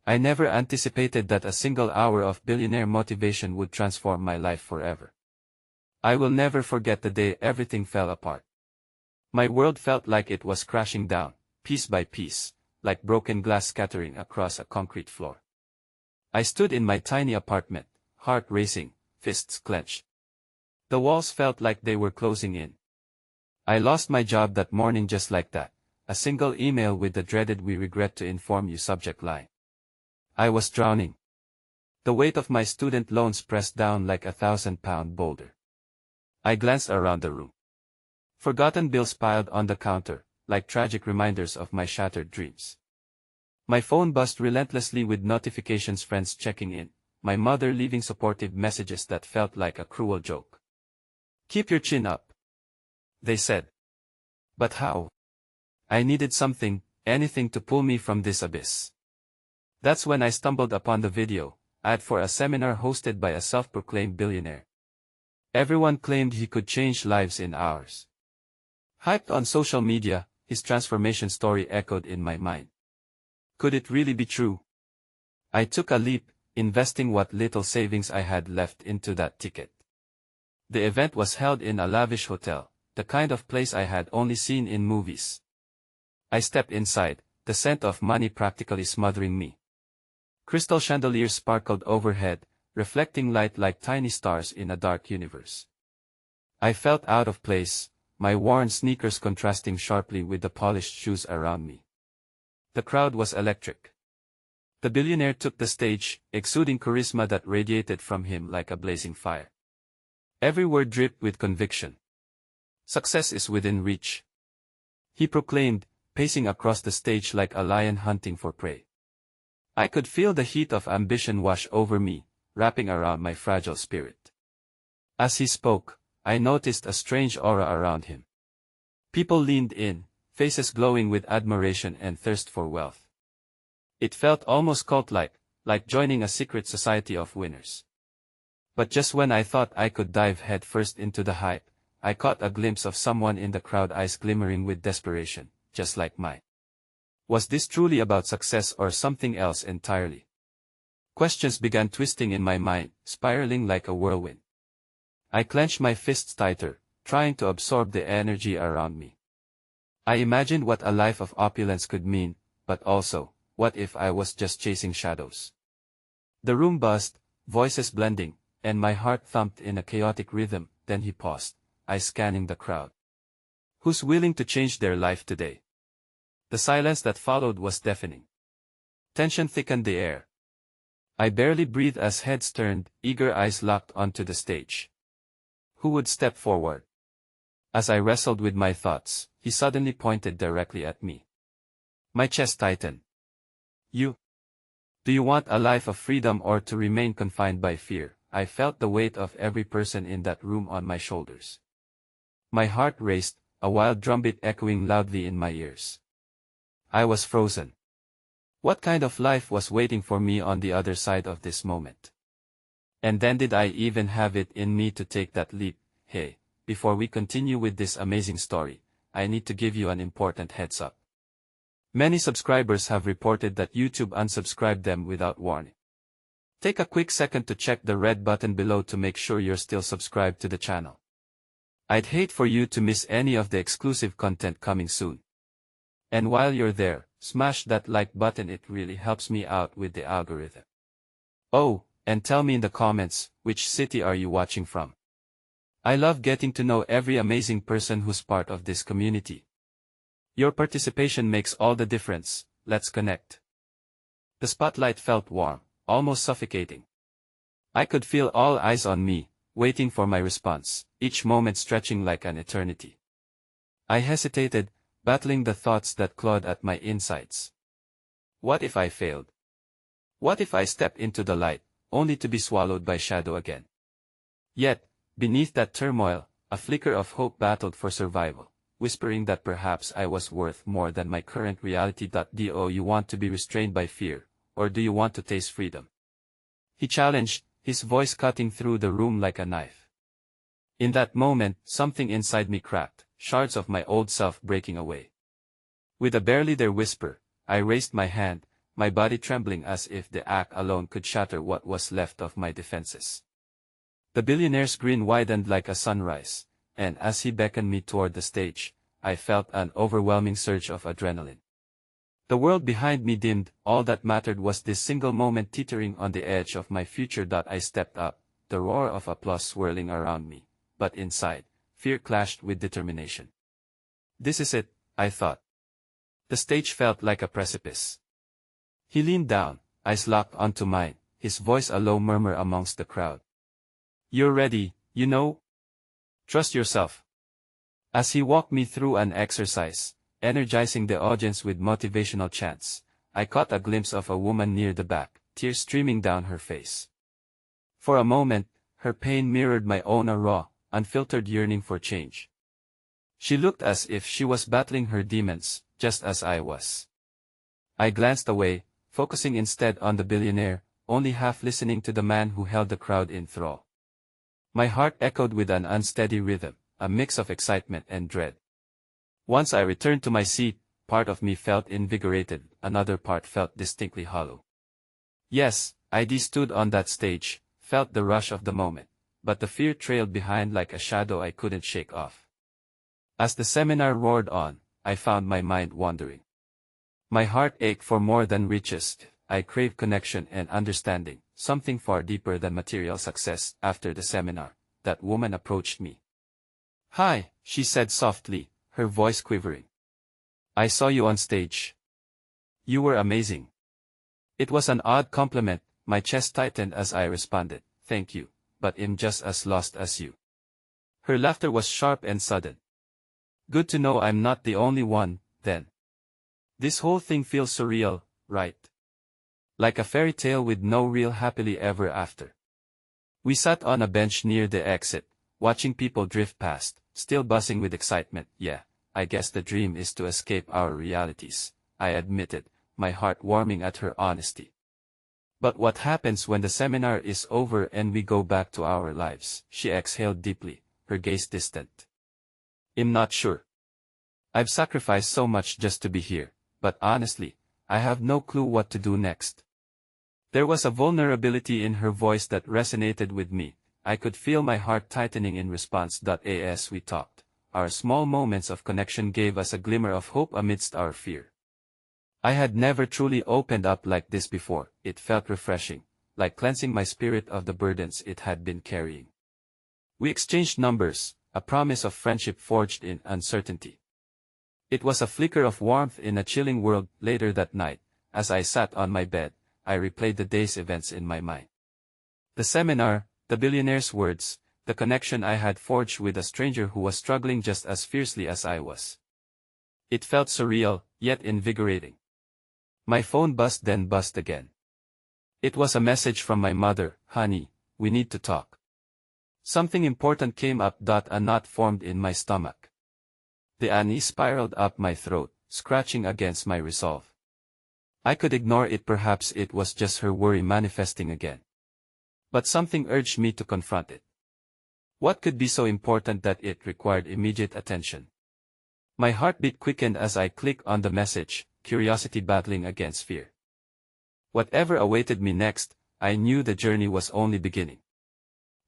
I never anticipated that a single hour of billionaire motivation would transform my life forever. I will never forget the day everything fell apart. My world felt like it was crashing down, piece by piece, like broken glass scattering across a concrete floor. I stood in my tiny apartment, heart racing, fists clenched. The walls felt like they were closing in. I lost my job that morning just like that, a single email with the dreaded "we regret to inform you" subject line. I was drowning. The weight of my student loans pressed down like a 1,000-pound boulder. I glanced around the room. Forgotten bills piled on the counter, like tragic reminders of my shattered dreams. My phone buzzed relentlessly with notifications, friends checking in, my mother leaving supportive messages that felt like a cruel joke. "Keep your chin up," they said. But how? I needed something, anything to pull me from this abyss. That's when I stumbled upon the video ad for a seminar hosted by a self-proclaimed billionaire. Everyone claimed he could change lives in hours. Hyped on social media, his transformation story echoed in my mind. Could it really be true? I took a leap, investing what little savings I had left into that ticket. The event was held in a lavish hotel, the kind of place I had only seen in movies. I stepped inside, the scent of money practically smothering me. Crystal chandeliers sparkled overhead, reflecting light like tiny stars in a dark universe. I felt out of place, my worn sneakers contrasting sharply with the polished shoes around me. The crowd was electric. The billionaire took the stage, exuding charisma that radiated from him like a blazing fire. Every word dripped with conviction. "Success is within reach," he proclaimed, pacing across the stage like a lion hunting for prey. I could feel the heat of ambition wash over me, wrapping around my fragile spirit. As he spoke, I noticed a strange aura around him. People leaned in, faces glowing with admiration and thirst for wealth. It felt almost cult-like, like joining a secret society of winners. But just when I thought I could dive headfirst into the hype, I caught a glimpse of someone in the crowd, eyes glimmering with desperation, just like mine. Was this truly about success or something else entirely? Questions began twisting in my mind, spiraling like a whirlwind. I clenched my fists tighter, trying to absorb the energy around me. I imagined what a life of opulence could mean, but also, what if I was just chasing shadows? The room buzzed, voices blending, and my heart thumped in a chaotic rhythm. Then he paused, eyes scanning the crowd. "Who's willing to change their life today?" The silence that followed was deafening. Tension thickened the air. I barely breathed as heads turned, eager eyes locked onto the stage. Who would step forward? As I wrestled with my thoughts, he suddenly pointed directly at me. My chest tightened. "You? Do you want a life of freedom or to remain confined by fear?" I felt the weight of every person in that room on my shoulders. My heart raced, a wild drumbeat echoing loudly in my ears. I was frozen. What kind of life was waiting for me on the other side of this moment? And then did I even have it in me to take that leap? Hey, before we continue with this amazing story, I need to give you an important heads up. Many subscribers have reported that YouTube unsubscribed them without warning. Take a quick second to check the red button below to make sure you're still subscribed to the channel. I'd hate for you to miss any of the exclusive content coming soon. And while you're there, smash that like button, it really helps me out with the algorithm. Oh, and tell me in the comments, which city are you watching from? I love getting to know every amazing person who's part of this community. Your participation makes all the difference. Let's connect. The spotlight felt warm, almost suffocating. I could feel all eyes on me, waiting for my response, each moment stretching like an eternity. I hesitated, battling the thoughts that clawed at my insides. What if I failed? What if I stepped into the light, only to be swallowed by shadow again? Yet, beneath that turmoil, a flicker of hope battled for survival, whispering that perhaps I was worth more than my current reality. Do you want to be restrained by fear, or do you want to taste freedom? He challenged, his voice cutting through the room like a knife. In that moment, something inside me cracked, shards of my old self breaking away. With a barely there whisper, I raised my hand, my body trembling as if the act alone could shatter what was left of my defenses. The billionaire's grin widened like a sunrise, and as he beckoned me toward the stage, I felt an overwhelming surge of adrenaline. The world behind me dimmed, all that mattered was this single moment teetering on the edge of my future. I stepped up, the roar of applause swirling around me, but inside, fear clashed with determination. This is it, I thought. The stage felt like a precipice. He leaned down, eyes locked onto mine, his voice a low murmur amongst the crowd. You're ready, you know? Trust yourself. As he walked me through an exercise, energizing the audience with motivational chants, I caught a glimpse of a woman near the back, tears streaming down her face. For a moment, her pain mirrored my own, a raw, unfiltered yearning for change. She looked as if she was battling her demons, just as I was. I glanced away, focusing instead on the billionaire, only half listening to the man who held the crowd in thrall. My heart echoed with an unsteady rhythm, a mix of excitement and dread. Once I returned to my seat, part of me felt invigorated, another part felt distinctly hollow. Yes, I stood on that stage, felt the rush of the moment, but the fear trailed behind like a shadow I couldn't shake off. As the seminar roared on, I found my mind wandering. My heart ached for more than riches. I craved connection and understanding, something far deeper than material success. After the seminar, that woman approached me. "Hi," she said softly, her voice quivering. "I saw you on stage. You were amazing." It was an odd compliment. My chest tightened as I responded, "Thank you, but I'm just as lost as you." Her laughter was sharp and sudden. "Good to know I'm not the only one, then. This whole thing feels surreal, right? Like a fairy tale with no real happily ever after." We sat on a bench near the exit, watching people drift past, still buzzing with excitement. "Yeah, I guess the dream is to escape our realities," I admitted, my heart warming at her honesty. "But what happens when the seminar is over and we go back to our lives?" She exhaled deeply, her gaze distant. "I'm not sure. I've sacrificed so much just to be here, but honestly, I have no clue what to do next." There was a vulnerability in her voice that resonated with me. I could feel my heart tightening in response. As we talked, our small moments of connection gave us a glimmer of hope amidst our fear. I had never truly opened up like this before. It felt refreshing, like cleansing my spirit of the burdens it had been carrying. We exchanged numbers, a promise of friendship forged in uncertainty. It was a flicker of warmth in a chilling world. Later that night, as I sat on my bed, I replayed the day's events in my mind. The seminar, the billionaire's words, the connection I had forged with a stranger who was struggling just as fiercely as I was. It felt surreal, yet invigorating. My phone buzzed, then buzzed again. It was a message from my mother. "Honey, we need to talk." Something important came up. A knot formed in my stomach. The unease spiraled up my throat, scratching against my resolve. I could ignore it. Perhaps it was just her worry manifesting again. But something urged me to confront it. What could be so important that it required immediate attention? My heartbeat quickened as I clicked on the message, curiosity battling against fear. Whatever awaited me next, I knew the journey was only beginning.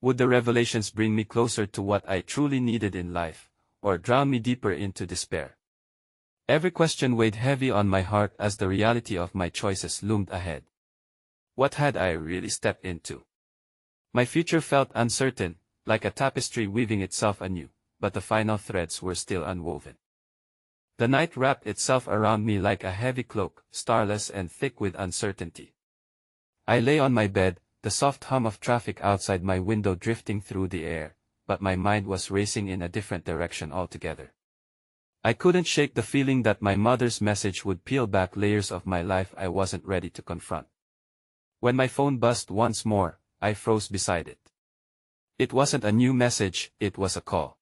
Would the revelations bring me closer to what I truly needed in life, or drown me deeper into despair? Every question weighed heavy on my heart as the reality of my choices loomed ahead. What had I really stepped into? My future felt uncertain, like a tapestry weaving itself anew, but the final threads were still unwoven. The night wrapped itself around me like a heavy cloak, starless and thick with uncertainty. I lay on my bed, the soft hum of traffic outside my window drifting through the air, but my mind was racing in a different direction altogether. I couldn't shake the feeling that my mother's message would peel back layers of my life I wasn't ready to confront. When my phone buzzed once more, I froze beside it. It wasn't a new message, it was a call.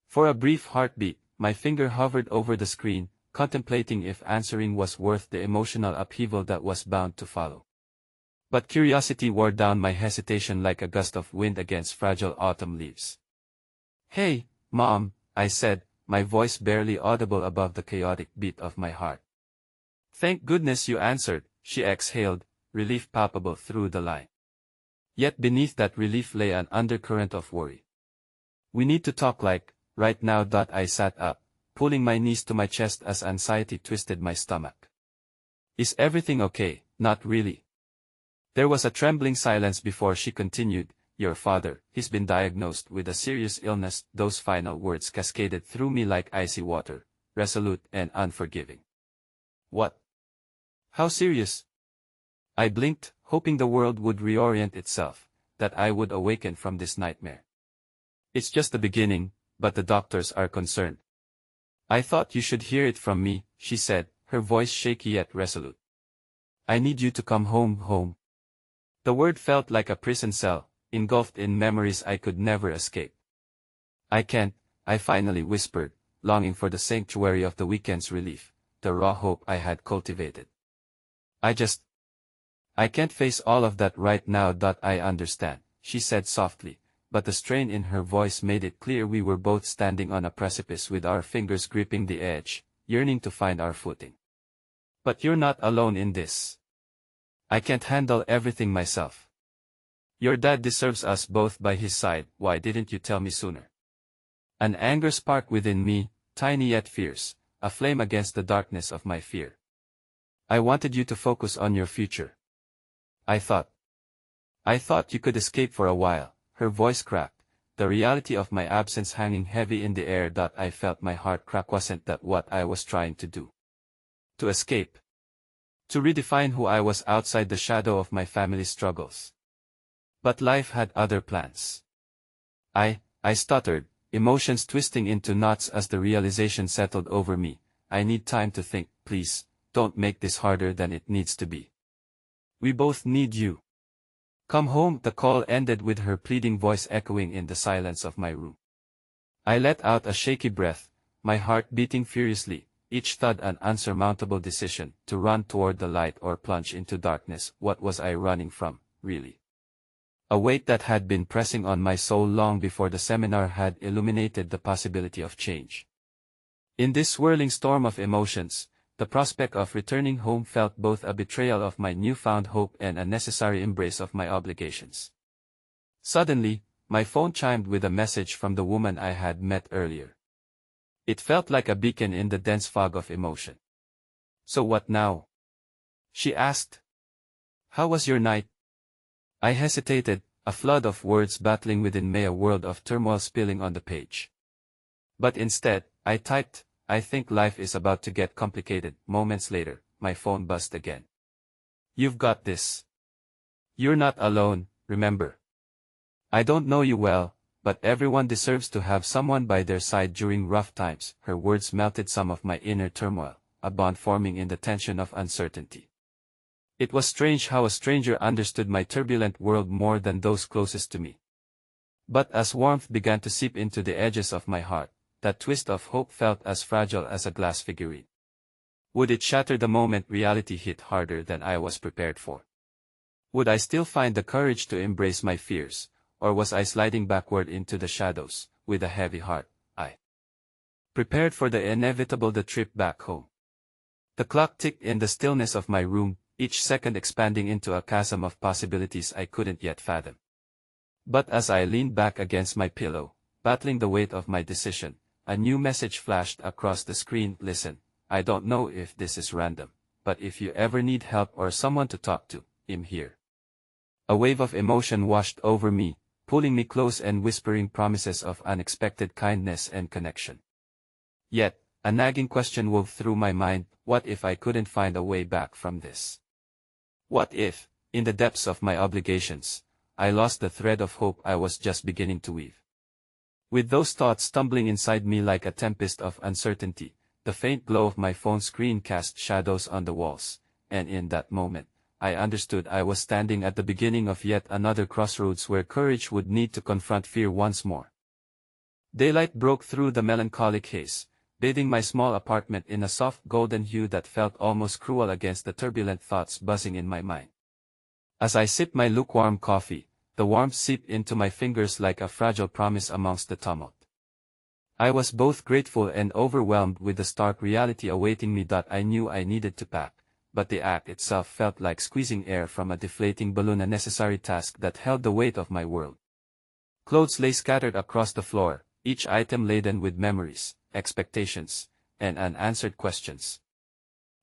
For a brief heartbeat, my finger hovered over the screen, contemplating if answering was worth the emotional upheaval that was bound to follow. But curiosity wore down my hesitation like a gust of wind against fragile autumn leaves. "Hey, Mom," I said, my voice barely audible above the chaotic beat of my heart. "Thank goodness you answered," she exhaled, relief palpable through the lie. Yet beneath that relief lay an undercurrent of worry. We need to talk right now. I sat up, pulling my knees to my chest as anxiety twisted my stomach. Is everything okay? Not really. There was a trembling silence before she continued, your father, he's been diagnosed with a serious illness. Those final words cascaded through me like icy water, resolute and unforgiving. What? How serious? I blinked, hoping the world would reorient itself, that I would awaken from this nightmare. It's just the beginning, but the doctors are concerned. I thought you should hear it from me, she said, her voice shaky yet resolute. I need you to come home. The word felt like a prison cell, engulfed in memories I could never escape. I can't, I finally whispered, longing for the sanctuary of the weekend's relief, the raw hope I had cultivated. I can't face all of that right now. I understand, she said softly, but the strain in her voice made it clear we were both standing on a precipice with our fingers gripping the edge, yearning to find our footing. But you're not alone in this. I can't handle everything myself. Your dad deserves us both by his side. Why didn't you tell me sooner? An anger sparked within me, tiny yet fierce, a flame against the darkness of my fear. I wanted you to focus on your future. I thought you could escape for a while. Her voice cracked, the reality of my absence hanging heavy in the air. I felt my heart crack. Wasn't that what I was trying to do? To escape. To redefine who I was outside the shadow of my family's struggles. But life had other plans. I stuttered, emotions twisting into knots as the realization settled over me. I need time to think. Please, don't make this harder than it needs to be. We both need you. Come home. The call ended with her pleading voice echoing in the silence of my room. I let out a shaky breath, my heart beating furiously, each thud an unsurmountable decision, to run toward the light or plunge into darkness. What was I running from, really? A weight that had been pressing on my soul long before the seminar had illuminated the possibility of change. In this swirling storm of emotions, the prospect of returning home felt both a betrayal of my newfound hope and a necessary embrace of my obligations. Suddenly, my phone chimed with a message from the woman I had met earlier. It felt like a beacon in the dense fog of emotion. So what now? She asked. How was your night? I hesitated, a flood of words battling within me, a world of turmoil spilling on the page. But instead, I typed, I think life is about to get complicated. Moments later, my phone buzzed again. You've got this. You're not alone, remember. I don't know you well, but everyone deserves to have someone by their side during rough times. Her words melted some of my inner turmoil, a bond forming in the tension of uncertainty. It was strange how a stranger understood my turbulent world more than those closest to me. But as warmth began to seep into the edges of my heart, that twist of hope felt as fragile as a glass figurine. Would it shatter the moment reality hit harder than I was prepared for? Would I still find the courage to embrace my fears, or was I sliding backward into the shadows, with a heavy heart? I prepared for the inevitable, the trip back home. The clock ticked in the stillness of my room, each second expanding into a chasm of possibilities I couldn't yet fathom. But as I leaned back against my pillow, battling the weight of my decision, a new message flashed across the screen. Listen, I don't know if this is random, but if you ever need help or someone to talk to, I'm here. A wave of emotion washed over me, pulling me close and whispering promises of unexpected kindness and connection. Yet, a nagging question wove through my mind: what if I couldn't find a way back from this? What if, in the depths of my obligations, I lost the thread of hope I was just beginning to weave? With those thoughts tumbling inside me like a tempest of uncertainty, the faint glow of my phone screen cast shadows on the walls, and in that moment, I understood I was standing at the beginning of yet another crossroads where courage would need to confront fear once more. Daylight broke through the melancholic haze, bathing my small apartment in a soft golden hue that felt almost cruel against the turbulent thoughts buzzing in my mind. As I sipped my lukewarm coffee, the warmth seeped into my fingers like a fragile promise amongst the tumult. I was both grateful and overwhelmed with the stark reality awaiting me. I knew I needed to pack, but the act itself felt like squeezing air from a deflating balloon, a necessary task that held the weight of my world. Clothes lay scattered across the floor, each item laden with memories, expectations, and unanswered questions.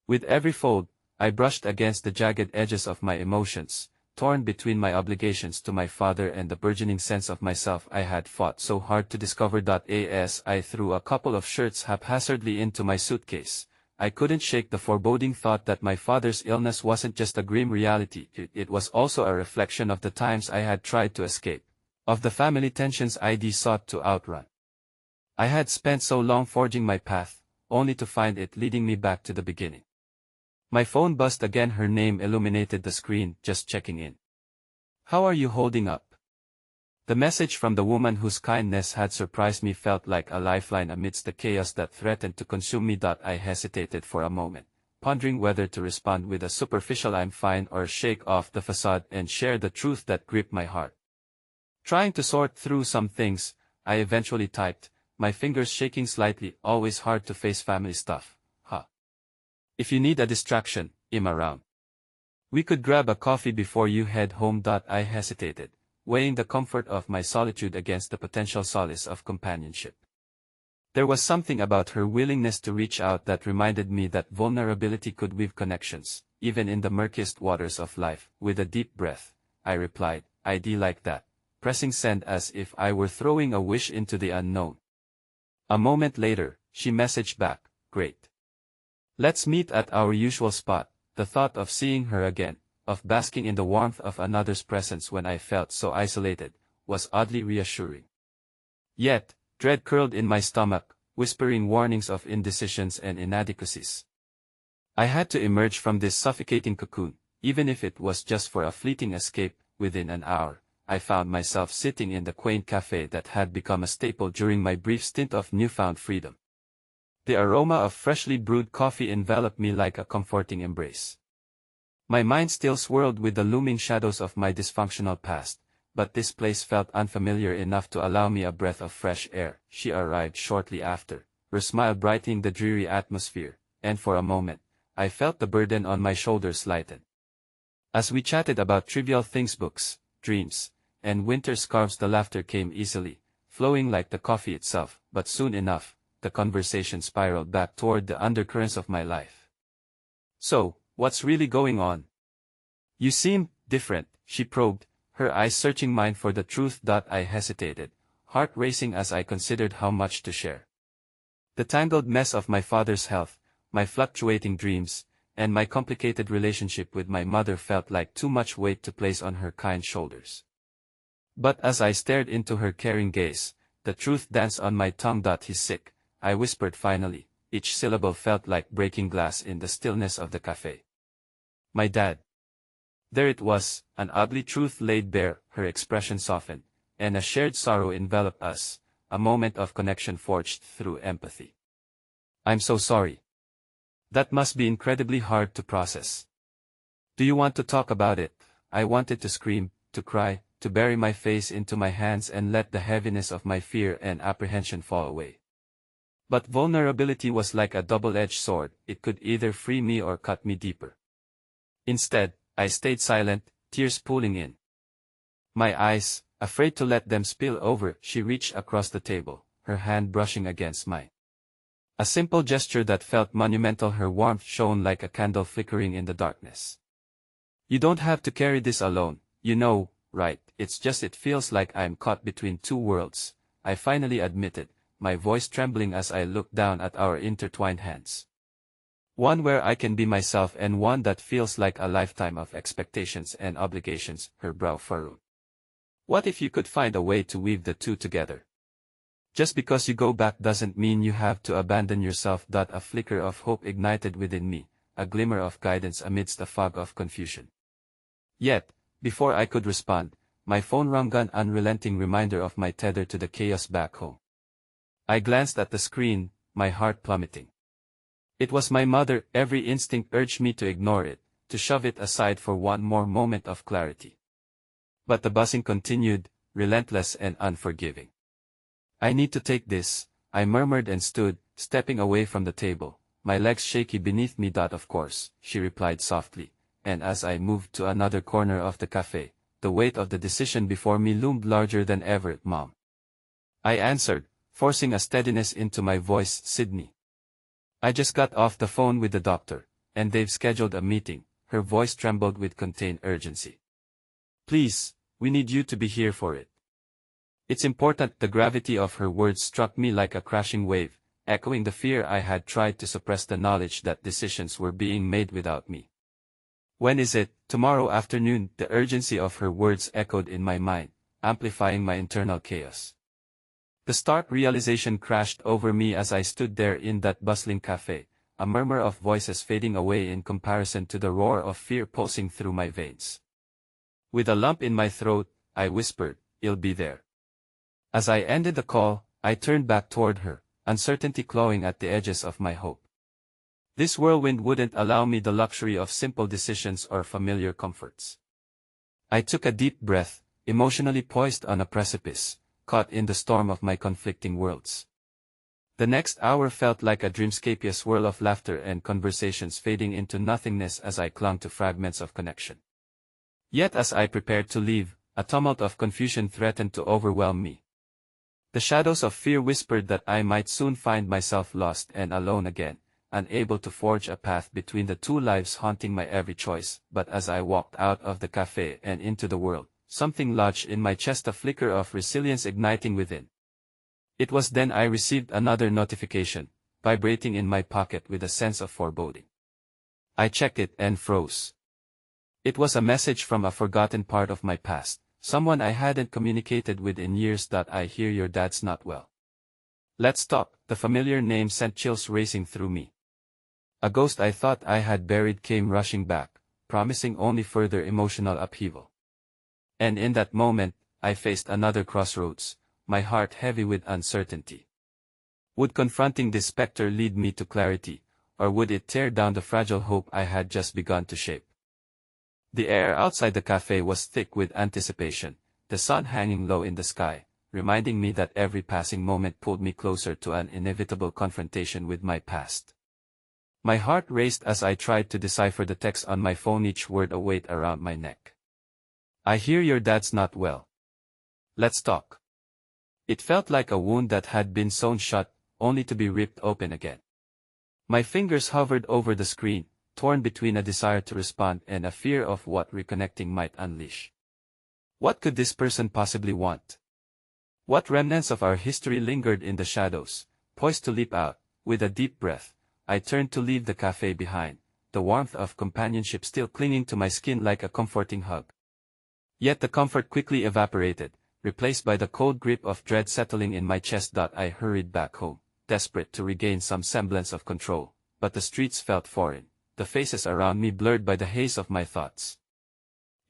With every fold, I brushed against the jagged edges of my emotions, torn between my obligations to my father and the burgeoning sense of myself I had fought so hard to discover. As I threw a couple of shirts haphazardly into my suitcase, I couldn't shake the foreboding thought that my father's illness wasn't just a grim reality, it was also a reflection of the times I had tried to escape, of the family tensions I'd sought to outrun. I had spent so long forging my path, only to find it leading me back to the beginning. My phone buzzed again. Her name illuminated the screen. Just checking in. How are you holding up? The message from the woman whose kindness had surprised me felt like a lifeline amidst the chaos that threatened to consume me. I hesitated for a moment, pondering whether to respond with a superficial "I'm fine" or shake off the facade and share the truth that gripped my heart. Trying to sort through some things, I eventually typed, my fingers shaking slightly. Always hard to face family stuff, huh? If you need a distraction, I'm around. We could grab a coffee before you head home. I hesitated, weighing the comfort of my solitude against the potential solace of companionship. There was something about her willingness to reach out that reminded me that vulnerability could weave connections, even in the murkiest waters of life. With a deep breath, I replied, I'd like that, pressing send as if I were throwing a wish into the unknown. A moment later, she messaged back, great. Let's meet at our usual spot. The thought of seeing her again, of basking in the warmth of another's presence when I felt so isolated, was oddly reassuring. Yet, dread curled in my stomach, whispering warnings of indecisions and inadequacies. I had to emerge from this suffocating cocoon, even if it was just for a fleeting escape. Within an hour, I found myself sitting in the quaint cafe that had become a staple during my brief stint of newfound freedom. The aroma of freshly brewed coffee enveloped me like a comforting embrace. My mind still swirled with the looming shadows of my dysfunctional past, but this place felt unfamiliar enough to allow me a breath of fresh air. She arrived shortly after, her smile brightening the dreary atmosphere, and for a moment, I felt the burden on my shoulders lighten. As we chatted about trivial things, books, dreams, and winter scarves, the laughter came easily, flowing like the coffee itself. But soon enough, the conversation spiraled back toward the undercurrents of my life. So, what's really going on? You seem different, she probed, her eyes searching mine for the truth. I hesitated, heart racing as I considered how much to share. The tangled mess of my father's health, my fluctuating dreams, and my complicated relationship with my mother felt like too much weight to place on her kind shoulders. But as I stared into her caring gaze, the truth danced on my tongue. He's sick, I whispered finally. Each syllable felt like breaking glass in the stillness of the cafe. My dad. There it was, an ugly truth laid bare. Her expression softened, and a shared sorrow enveloped us, a moment of connection forged through empathy. I'm so sorry. That must be incredibly hard to process. Do you want to talk about it? I wanted to scream, to cry, to bury my face into my hands and let the heaviness of my fear and apprehension fall away. But vulnerability was like a double-edged sword. It could either free me or cut me deeper. Instead, I stayed silent, tears pooling in my eyes, afraid to let them spill over. She reached across the table, her hand brushing against mine. A simple gesture that felt monumental. Her warmth shone like a candle flickering in the darkness. You don't have to carry this alone, you know, right? It's just it feels like I'm caught between two worlds, I finally admitted, my voice trembling as I looked down at our intertwined hands. One where I can be myself and one that feels like a lifetime of expectations and obligations. Her brow furrowed. What if you could find a way to weave the two together? Just because you go back doesn't mean you have to abandon yourself. A flicker of hope ignited within me, a glimmer of guidance amidst a fog of confusion. Yet, before I could respond, my phone rang, an unrelenting reminder of my tether to the chaos back home. I glanced at the screen, my heart plummeting. It was my mother. Every instinct urged me to ignore it, to shove it aside for one more moment of clarity. But the buzzing continued, relentless and unforgiving. I need to take this, I murmured and stood, stepping away from the table, my legs shaky beneath me. Of course, she replied softly, and as I moved to another corner of the cafe, the weight of the decision before me loomed larger than ever. Mom. I answered, forcing a steadiness into my voice. Sydney. I just got off the phone with the doctor, and they've scheduled a meeting. Her voice trembled with contained urgency. Please, we need you to be here for it. It's important. The gravity of her words struck me like a crashing wave, echoing the fear I had tried to suppress, the knowledge that decisions were being made without me. When is it? Tomorrow afternoon. The urgency of her words echoed in my mind, amplifying my internal chaos. The stark realization crashed over me as I stood there in that bustling cafe, a murmur of voices fading away in comparison to the roar of fear pulsing through my veins. With a lump in my throat, I whispered, "You'll be there." As I ended the call, I turned back toward her, uncertainty clawing at the edges of my hope. This whirlwind wouldn't allow me the luxury of simple decisions or familiar comforts. I took a deep breath, emotionally poised on a precipice, caught in the storm of my conflicting worlds. The next hour felt like a dreamscape, a swirl of laughter and conversations fading into nothingness as I clung to fragments of connection. Yet as I prepared to leave, a tumult of confusion threatened to overwhelm me. The shadows of fear whispered that I might soon find myself lost and alone again, unable to forge a path between the two lives haunting my every choice. But as I walked out of the cafe and into the world, something lodged in my chest, a flicker of resilience igniting within. It was then I received another notification, vibrating in my pocket with a sense of foreboding. I checked it and froze. It was a message from a forgotten part of my past, someone I hadn't communicated with in years. "I hear your dad's not well. Let's talk." The familiar name sent chills racing through me. A ghost I thought I had buried came rushing back, promising only further emotional upheaval. And in that moment, I faced another crossroads, my heart heavy with uncertainty. Would confronting this specter lead me to clarity, or would it tear down the fragile hope I had just begun to shape? The air outside the cafe was thick with anticipation, the sun hanging low in the sky, reminding me that every passing moment pulled me closer to an inevitable confrontation with my past. My heart raced as I tried to decipher the text on my phone, each word a weight around my neck. "I hear your dad's not well. Let's talk." It felt like a wound that had been sewn shut, only to be ripped open again. My fingers hovered over the screen, torn between a desire to respond and a fear of what reconnecting might unleash. What could this person possibly want? What remnants of our history lingered in the shadows, poised to leap out? With a deep breath, I turned to leave the cafe behind, the warmth of companionship still clinging to my skin like a comforting hug. Yet the comfort quickly evaporated, replaced by the cold grip of dread settling in my chest. I hurried back home, desperate to regain some semblance of control, but the streets felt foreign, the faces around me blurred by the haze of my thoughts.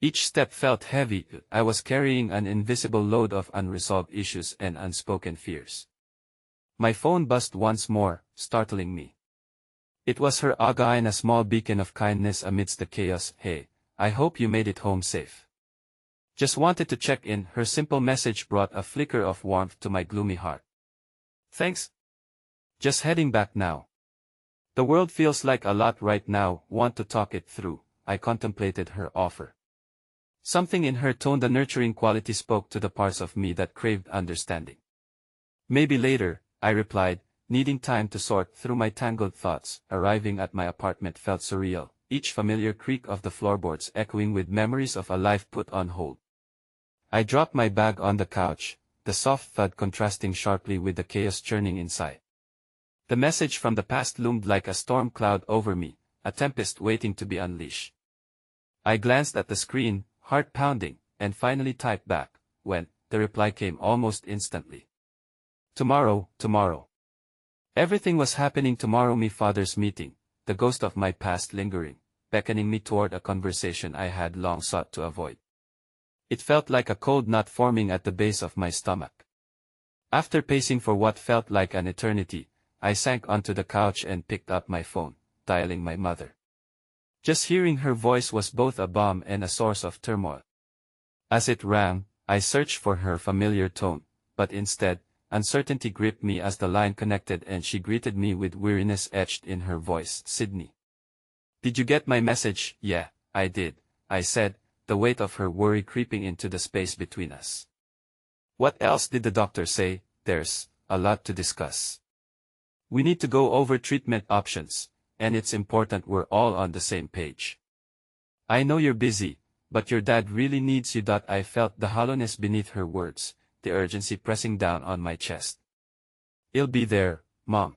Each step felt heavy. I was carrying an invisible load of unresolved issues and unspoken fears. My phone buzzed once more, startling me. It was her Again, a small beacon of kindness amidst the chaos. "Hey, I hope you made it home safe. Just wanted to check in." Her simple message brought a flicker of warmth to my gloomy heart. "Thanks. Just heading back now. The world feels like a lot right now. Want to talk it through?" I contemplated her offer. Something in her tone, the nurturing quality, spoke to the parts of me that craved understanding. "Maybe later," I replied, needing time to sort through my tangled thoughts. Arriving at my apartment felt surreal, each familiar creak of the floorboards echoing with memories of a life put on hold. I dropped my bag on the couch, the soft thud contrasting sharply with the chaos churning inside. The message from the past loomed like a storm cloud over me, a tempest waiting to be unleashed. I glanced at the screen, heart pounding, and finally typed back, when the reply came almost instantly. "Tomorrow, tomorrow." Everything was happening tomorrow. My father's meeting, the ghost of my past lingering, beckoning me toward a conversation I had long sought to avoid. It felt like a cold knot forming at the base of my stomach. After pacing for what felt like an eternity, I sank onto the couch and picked up my phone, dialing my mother. Just hearing her voice was both a balm and a source of turmoil. As it rang, I searched for her familiar tone, but instead, uncertainty gripped me as the line connected and she greeted me with weariness etched in her voice. "Sydney. Did you get my message?" "Yeah, I did," I said, the weight of her worry creeping into the space between us. "What else did the doctor say?" "There's a lot to discuss. We need to go over treatment options, and it's important we're all on the same page. I know you're busy, but your dad really needs you." I felt the hollowness beneath her words, the urgency pressing down on my chest. "He'll be there, Mom."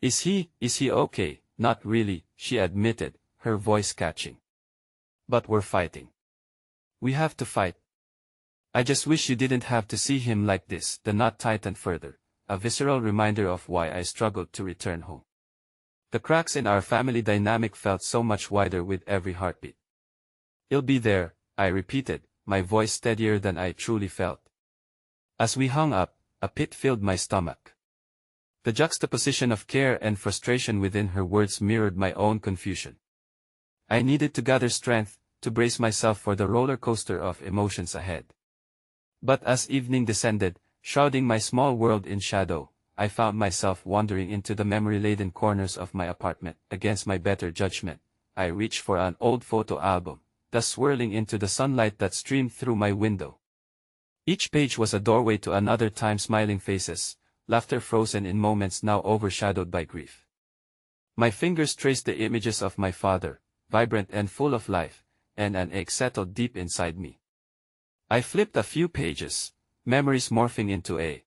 Is he okay?" "Not really," she admitted, her voice catching. "But we're fighting. We have to fight. I just wish you didn't have to see him like this." The knot tightened further, a visceral reminder of why I struggled to return home. The cracks in our family dynamic felt so much wider with every heartbeat. "He'll be there," I repeated, my voice steadier than I truly felt. As we hung up, a pit filled my stomach. The juxtaposition of care and frustration within her words mirrored my own confusion. I needed to gather strength, to brace myself for the roller coaster of emotions ahead. But as evening descended, shrouding my small world in shadow, I found myself wandering into the memory-laden corners of my apartment. Against my better judgment, I reached for an old photo album, thus swirling into the sunlight that streamed through my window. Each page was a doorway to another time, smiling faces, laughter frozen in moments now overshadowed by grief. My fingers traced the images of my father, vibrant and full of life, and an ache settled deep inside me. I flipped a few pages, memories morphing into a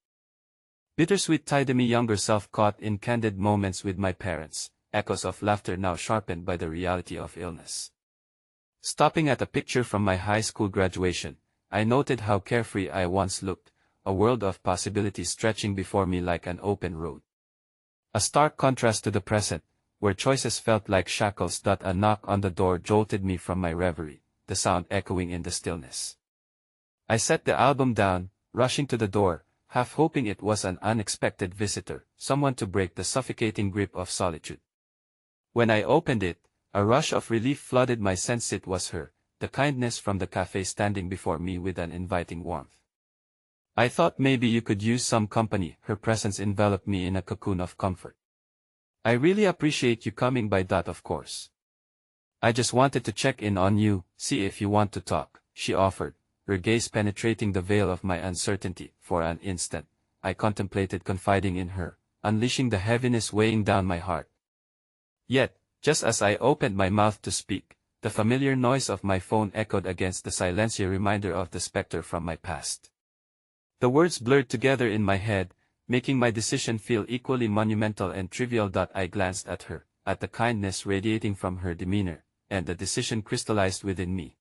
bittersweet tide of me younger self caught in candid moments with my parents, echoes of laughter now sharpened by the reality of illness. Stopping at a picture from my high school graduation, I noted how carefree I once looked, a world of possibilities stretching before me like an open road. A stark contrast to the present, where choices felt like shackles. A knock on the door jolted me from my reverie, the sound echoing in the stillness. I set the album down, rushing to the door, half hoping it was an unexpected visitor, someone to break the suffocating grip of solitude. When I opened it, a rush of relief flooded my sense. It was her, the kindness from the cafe standing before me with an inviting warmth. "I thought maybe you could use some company." Her presence enveloped me in a cocoon of comfort. "I really appreciate you coming by. Of course. I just wanted to check in on you, see if you want to talk," she offered, her gaze penetrating the veil of my uncertainty. For an instant, I contemplated confiding in her, unleashing the heaviness weighing down my heart. Yet, just as I opened my mouth to speak, the familiar noise of my phone echoed against the silence, a reminder of the specter from my past. The words blurred together in my head, making my decision feel equally monumental and trivial. I glanced at her, at the kindness radiating from her demeanor, and the decision crystallized within me.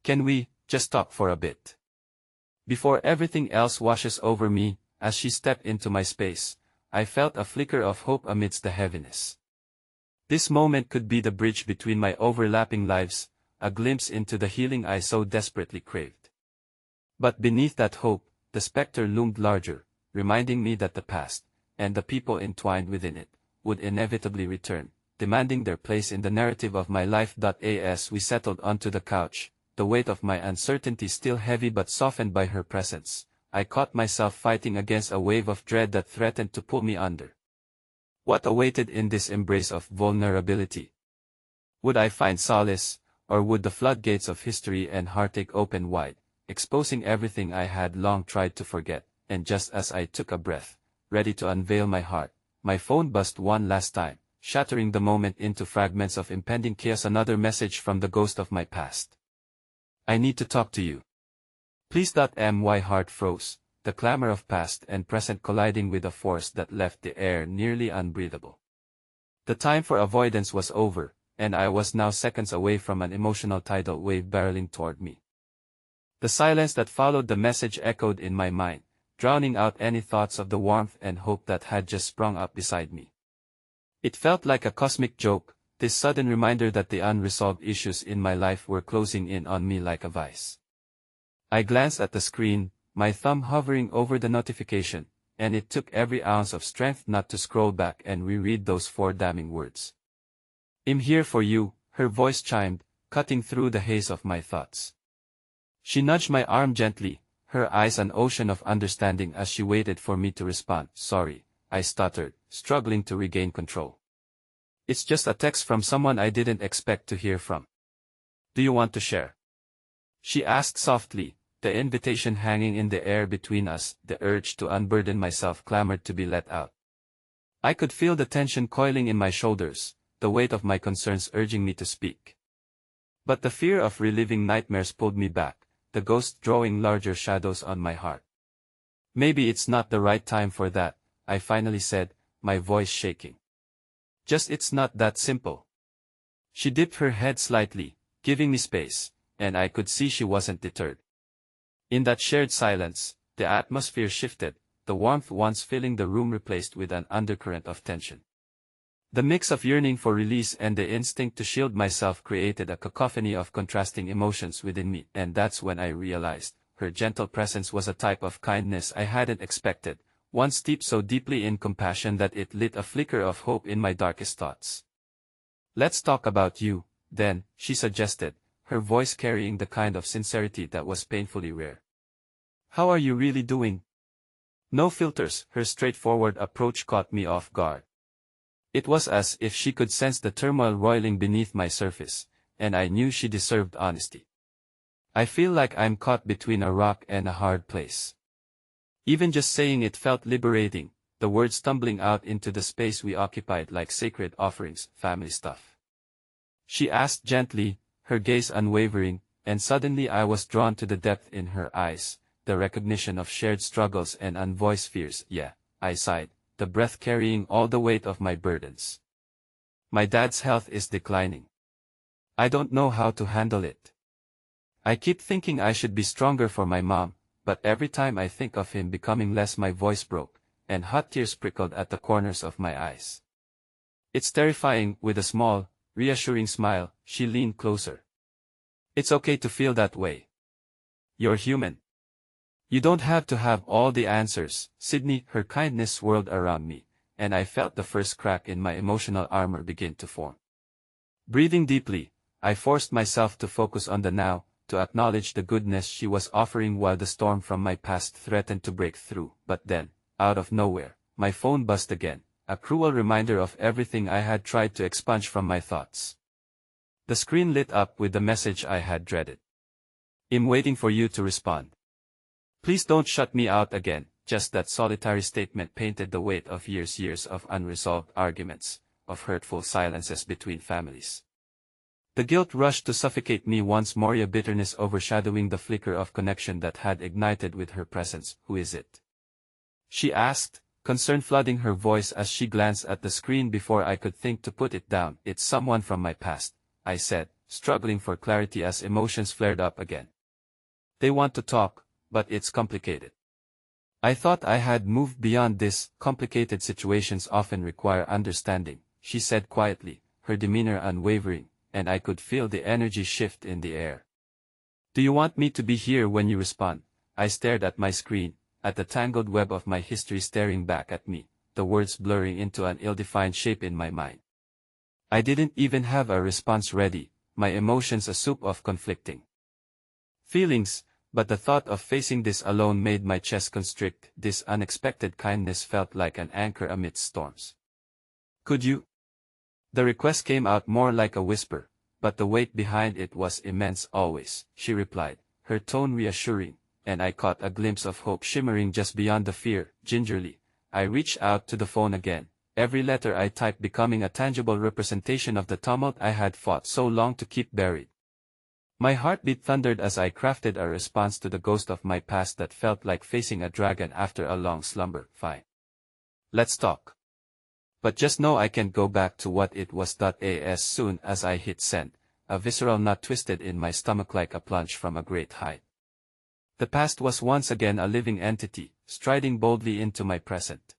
"Can we just talk for a bit? Before everything else washes over me?" As she stepped into my space, I felt a flicker of hope amidst the heaviness. This moment could be the bridge between my overlapping lives, a glimpse into the healing I so desperately craved. But beneath that hope, the specter loomed larger, reminding me that the past, and the people entwined within it, would inevitably return, demanding their place in the narrative of my life. As we settled onto the couch, the weight of my uncertainty still heavy but softened by her presence, I caught myself fighting against a wave of dread that threatened to pull me under. What awaited in this embrace of vulnerability? Would I find solace, or would the floodgates of history and heartache open wide, exposing everything I had long tried to forget? And just as I took a breath, ready to unveil my heart, my phone buzzed one last time, shattering the moment into fragments of impending chaos. Another message from the ghost of my past. "I need to talk to you. Please." My heart froze, the clamor of past and present colliding with a force that left the air nearly unbreathable. The time for avoidance was over, and I was now seconds away from an emotional tidal wave barreling toward me. The silence that followed the message echoed in my mind, drowning out any thoughts of the warmth and hope that had just sprung up beside me. It felt like a cosmic joke, this sudden reminder that the unresolved issues in my life were closing in on me like a vice. I glanced at the screen, my thumb hovering over the notification, and it took every ounce of strength not to scroll back and reread those 4 damning words. "I'm here for you," her voice chimed, cutting through the haze of my thoughts. She nudged my arm gently, her eyes an ocean of understanding as she waited for me to respond. "Sorry," I stuttered, struggling to regain control. "It's just a text from someone I didn't expect to hear from. Do you want to share?" She asked softly, the invitation hanging in the air between us. The urge to unburden myself clamored to be let out. I could feel the tension coiling in my shoulders, the weight of my concerns urging me to speak. But the fear of reliving nightmares pulled me back, the ghost drawing larger shadows on my heart. "Maybe it's not the right time for that," I finally said, my voice shaking. "Just it's not that simple." She dipped her head slightly, giving me space, and I could see she wasn't deterred. In that shared silence, the atmosphere shifted, the warmth once filling the room replaced with an undercurrent of tension. The mix of yearning for release and the instinct to shield myself created a cacophony of contrasting emotions within me, and that's when I realized her gentle presence was a type of kindness I hadn't expected, one steeped so deeply in compassion that it lit a flicker of hope in my darkest thoughts. "Let's talk about you, then," she suggested, her voice carrying the kind of sincerity that was painfully rare. "How are you really doing?" No filters, her straightforward approach caught me off guard. It was as if she could sense the turmoil roiling beneath my surface, and I knew she deserved honesty. "I feel like I'm caught between a rock and a hard place." Even just saying it felt liberating, the words tumbling out into the space we occupied like sacred offerings, family stuff. She asked gently, her gaze unwavering, and suddenly I was drawn to the depth in her eyes, the recognition of shared struggles and unvoiced fears. "Yeah," I sighed, the breath carrying all the weight of my burdens. "My dad's health is declining. I don't know how to handle it. I keep thinking I should be stronger for my mom, but every time I think of him becoming less." My voice broke, and hot tears prickled at the corners of my eyes. "It's terrifying." With a small, reassuring smile, she leaned closer. "It's okay to feel that way. You're human. You don't have to have all the answers." Sydney, her kindness swirled around me, and I felt the first crack in my emotional armor begin to form. Breathing deeply, I forced myself to focus on the now, to acknowledge the goodness she was offering while the storm from my past threatened to break through. But then, out of nowhere, my phone buzzed again, a cruel reminder of everything I had tried to expunge from my thoughts. The screen lit up with the message I had dreaded. "I'm waiting for you to respond. Please don't shut me out again." Just that solitary statement painted the weight of years of unresolved arguments, of hurtful silences between families. The guilt rushed to suffocate me once more, a bitterness overshadowing the flicker of connection that had ignited with her presence. "Who is it?" she asked, concern flooding her voice as she glanced at the screen before I could think to put it down. "It's someone from my past," I said, struggling for clarity as emotions flared up again. "They want to talk, but it's complicated." I thought I had moved beyond this. "Complicated situations often require understanding," she said quietly, her demeanor unwavering, and I could feel the energy shift in the air. "Do you want me to be here when you respond?" I stared at my screen, at the tangled web of my history staring back at me, the words blurring into an ill-defined shape in my mind. I didn't even have a response ready, my emotions a soup of conflicting feelings, but the thought of facing this alone made my chest constrict. This unexpected kindness felt like an anchor amidst storms. "Could you?" The request came out more like a whisper, but the weight behind it was immense. "Always," she replied, her tone reassuring, and I caught a glimpse of hope shimmering just beyond the fear. Gingerly, I reached out to the phone again, every letter I typed becoming a tangible representation of the tumult I had fought so long to keep buried. My heartbeat thundered as I crafted a response to the ghost of my past that felt like facing a dragon after a long slumber. "Fine. Let's talk. But just know I can't go back to what it was." As soon as I hit send, a visceral knot twisted in my stomach like a plunge from a great height. The past was once again a living entity, striding boldly into my present.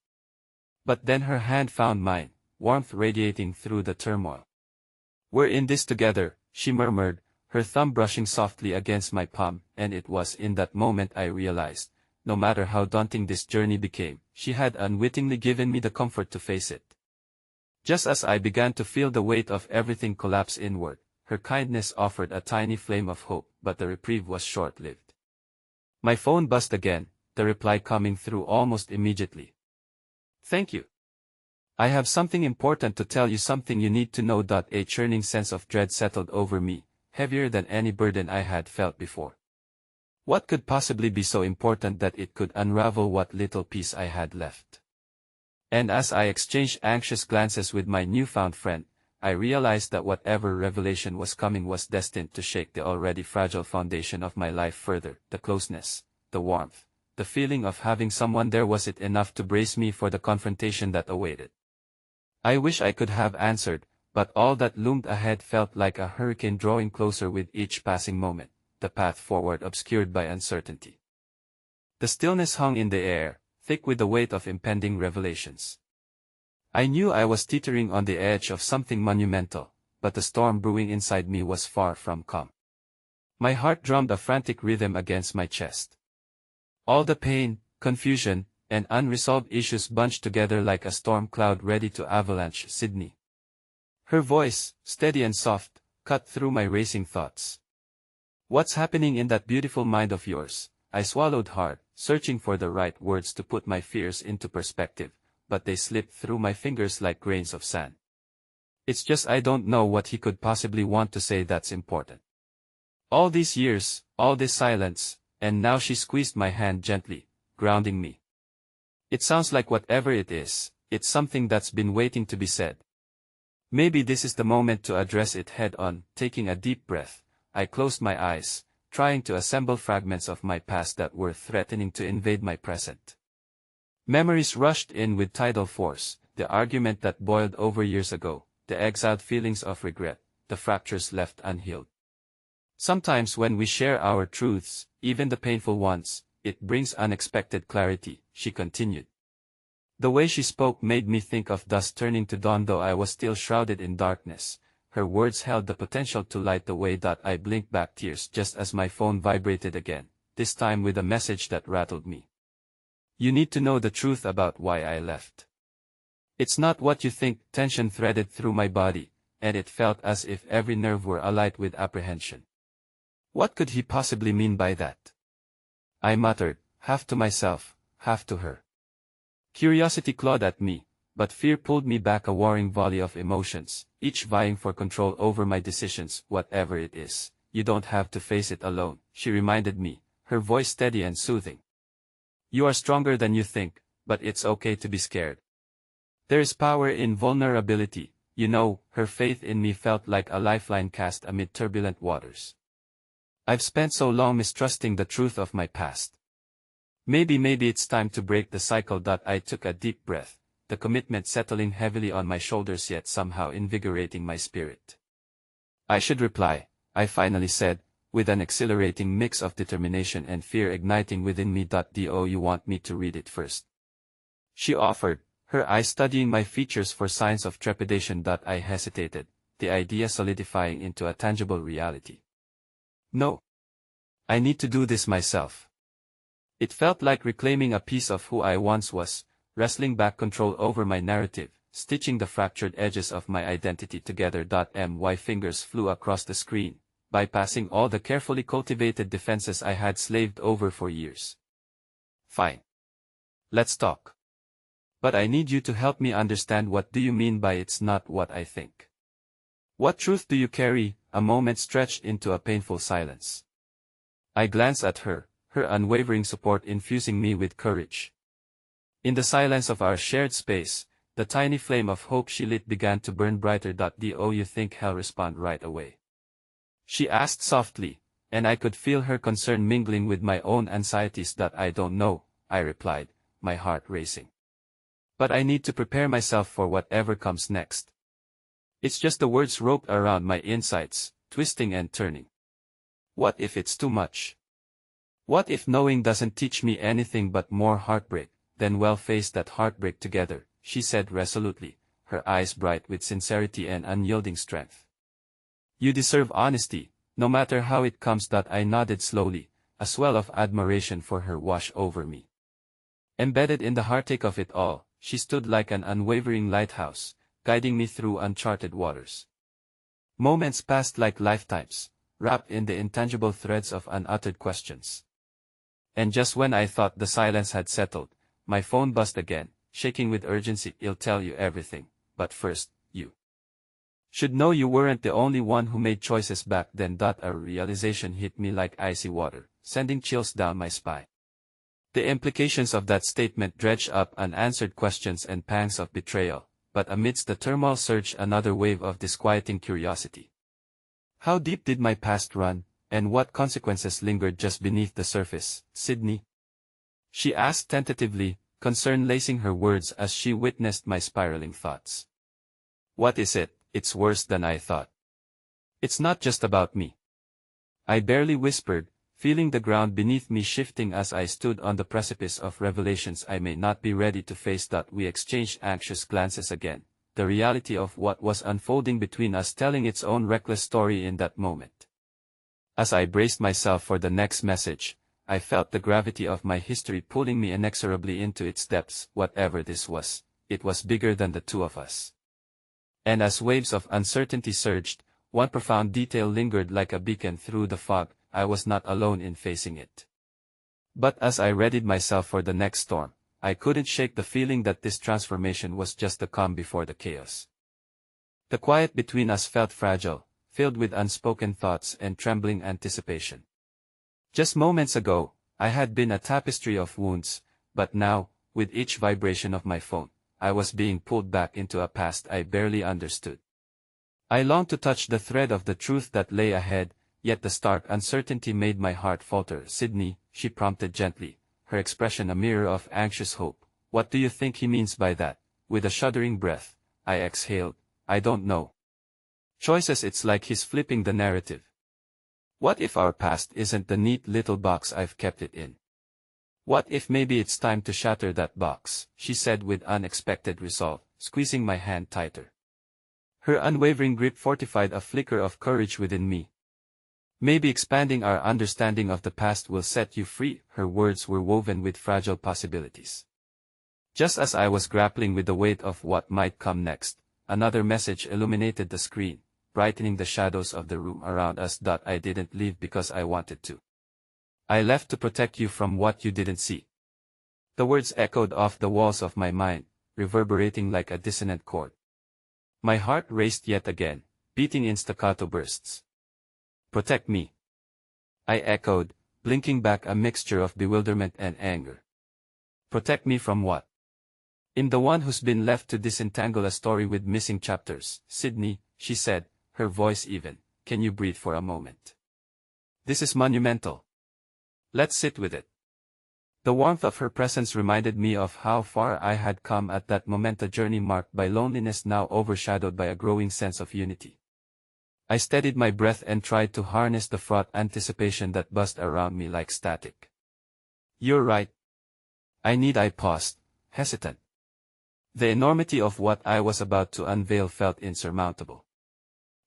But then her hand found mine, warmth radiating through the turmoil. "We're in this together," she murmured, her thumb brushing softly against my palm, and it was in that moment I realized, no matter how daunting this journey became, she had unwittingly given me the comfort to face it. Just as I began to feel the weight of everything collapse inward, her kindness offered a tiny flame of hope, but the reprieve was short-lived. My phone buzzed again, the reply coming through almost immediately. Thank you. I have something important to tell you, something you need to know. A churning sense of dread settled over me, heavier than any burden I had felt before. What could possibly be so important that it could unravel what little peace I had left? And as I exchanged anxious glances with my newfound friend, I realized that whatever revelation was coming was destined to shake the already fragile foundation of my life further. The closeness, the warmth, the feeling of having someone there, was it enough to brace me for the confrontation that awaited? I wish I could have answered, but all that loomed ahead felt like a hurricane drawing closer with each passing moment, the path forward obscured by uncertainty. The stillness hung in the air, thick with the weight of impending revelations. I knew I was teetering on the edge of something monumental, but the storm brewing inside me was far from calm. My heart drummed a frantic rhythm against my chest. All the pain, confusion, and unresolved issues bunched together like a storm cloud ready to avalanche Sydney. Her voice, steady and soft, cut through my racing thoughts. What's happening in that beautiful mind of yours? I swallowed hard, searching for the right words to put my fears into perspective, but they slipped through my fingers like grains of sand. It's just I don't know what he could possibly want to say that's important. All these years, all this silence, and now. She squeezed my hand gently, grounding me. It sounds like whatever it is, it's something that's been waiting to be said. Maybe this is the moment to address it head on. Taking a deep breath, I closed my eyes, trying to assemble fragments of my past that were threatening to invade my present. Memories rushed in with tidal force, the argument that boiled over years ago, the exiled feelings of regret, the fractures left unhealed. Sometimes when we share our truths, even the painful ones, it brings unexpected clarity, she continued. The way she spoke made me think of dusk turning to dawn, though I was still shrouded in darkness. Her words held the potential to light the way. I blinked back tears just as my phone vibrated again, this time with a message that rattled me. You need to know the truth about why I left. It's not what you think. Tension threaded through my body, and it felt as if every nerve were alight with apprehension. What could he possibly mean by that? I muttered, half to myself, half to her. Curiosity clawed at me, but fear pulled me back, a warring volley of emotions, each vying for control over my decisions. Whatever it is, you don't have to face it alone, she reminded me, her voice steady and soothing. You are stronger than you think, but it's okay to be scared. There is power in vulnerability, you know. Her faith in me felt like a lifeline cast amid turbulent waters. I've spent so long mistrusting the truth of my past. Maybe it's time to break the cycle. I took a deep breath, the commitment settling heavily on my shoulders yet somehow invigorating my spirit. I should reply, I finally said, with an exhilarating mix of determination and fear igniting within me. Do you want me to read it first? She offered, her eyes studying my features for signs of trepidation. I hesitated, the idea solidifying into a tangible reality. No. I need to do this myself. It felt like reclaiming a piece of who I once was, wrestling back control over my narrative, stitching the fractured edges of my identity together. My fingers flew across the screen, bypassing all the carefully cultivated defenses I had slaved over for years. Fine. Let's talk. But I need you to help me understand. What do you mean by it's not what I think? What truth do you carry? A moment stretched into a painful silence. I glanced at her, her unwavering support infusing me with courage. In the silence of our shared space, the tiny flame of hope she lit began to burn brighter. Do you think I'll respond right away? She asked softly, and I could feel her concern mingling with my own anxieties. I don't know, I replied, my heart racing. But I need to prepare myself for whatever comes next. It's just the words roped around my insides, twisting and turning. What if it's too much? What if knowing doesn't teach me anything but more heartbreak? Then we'll face that heartbreak together, she said resolutely, her eyes bright with sincerity and unyielding strength. You deserve honesty, no matter how it comes. I nodded slowly, a swell of admiration for her washed over me. Embedded in the heartache of it all, she stood like an unwavering lighthouse, guiding me through uncharted waters. Moments passed like lifetimes, wrapped in the intangible threads of unuttered questions. And just when I thought the silence had settled, my phone buzzed again, shaking with urgency. "I'll tell you everything, but first, you should know you weren't the only one who made choices back then." A realization hit me like icy water, sending chills down my spine. The implications of that statement dredged up unanswered questions and pangs of betrayal, but amidst the turmoil surged another wave of disquieting curiosity. How deep did my past run, and what consequences lingered just beneath the surface, Sydney? She asked tentatively, concern lacing her words as she witnessed my spiraling thoughts. "What is it? It's worse than I thought. It's not just about me," I barely whispered, feeling the ground beneath me shifting as I stood on the precipice of revelations I may not be ready to face. We exchanged anxious glances again, the reality of what was unfolding between us telling its own reckless story in that moment. As I braced myself for the next message, I felt the gravity of my history pulling me inexorably into its depths. Whatever this was, it was bigger than the two of us. And as waves of uncertainty surged, one profound detail lingered like a beacon through the fog. I was not alone in facing it. But as I readied myself for the next storm, I couldn't shake the feeling that this transformation was just the calm before the chaos. The quiet between us felt fragile, filled with unspoken thoughts and trembling anticipation. Just moments ago, I had been a tapestry of wounds, but now, with each vibration of my phone, I was being pulled back into a past I barely understood. I longed to touch the thread of the truth that lay ahead, yet the stark uncertainty made my heart falter. "Sydney," she prompted gently, her expression a mirror of anxious hope, "what do you think he means by that?" With a shuddering breath, I exhaled, "I don't know. Choices, it's like he's flipping the narrative. What if our past isn't the neat little box I've kept it in? What if maybe it's time to shatter that box?" she said with unexpected resolve, squeezing my hand tighter. Her unwavering grip fortified a flicker of courage within me. "Maybe expanding our understanding of the past will set you free." Her words were woven with fragile possibilities. Just as I was grappling with the weight of what might come next, another message illuminated the screen, brightening the shadows of the room around us. "I didn't leave because I wanted to. I left to protect you from what you didn't see." The words echoed off the walls of my mind, reverberating like a dissonant chord. My heart raced yet again, beating in staccato bursts. "Protect me?" I echoed, blinking back a mixture of bewilderment and anger. "Protect me from what?" "I'm the one who's been left to disentangle a story with missing chapters, Sydney," she said, her voice even. "Can you breathe for a moment? This is monumental. Let's sit with it." The warmth of her presence reminded me of how far I had come at that moment, a journey marked by loneliness now overshadowed by a growing sense of unity. I steadied my breath and tried to harness the fraught anticipation that buzzed around me like static. "You're right. I paused, hesitant. The enormity of what I was about to unveil felt insurmountable.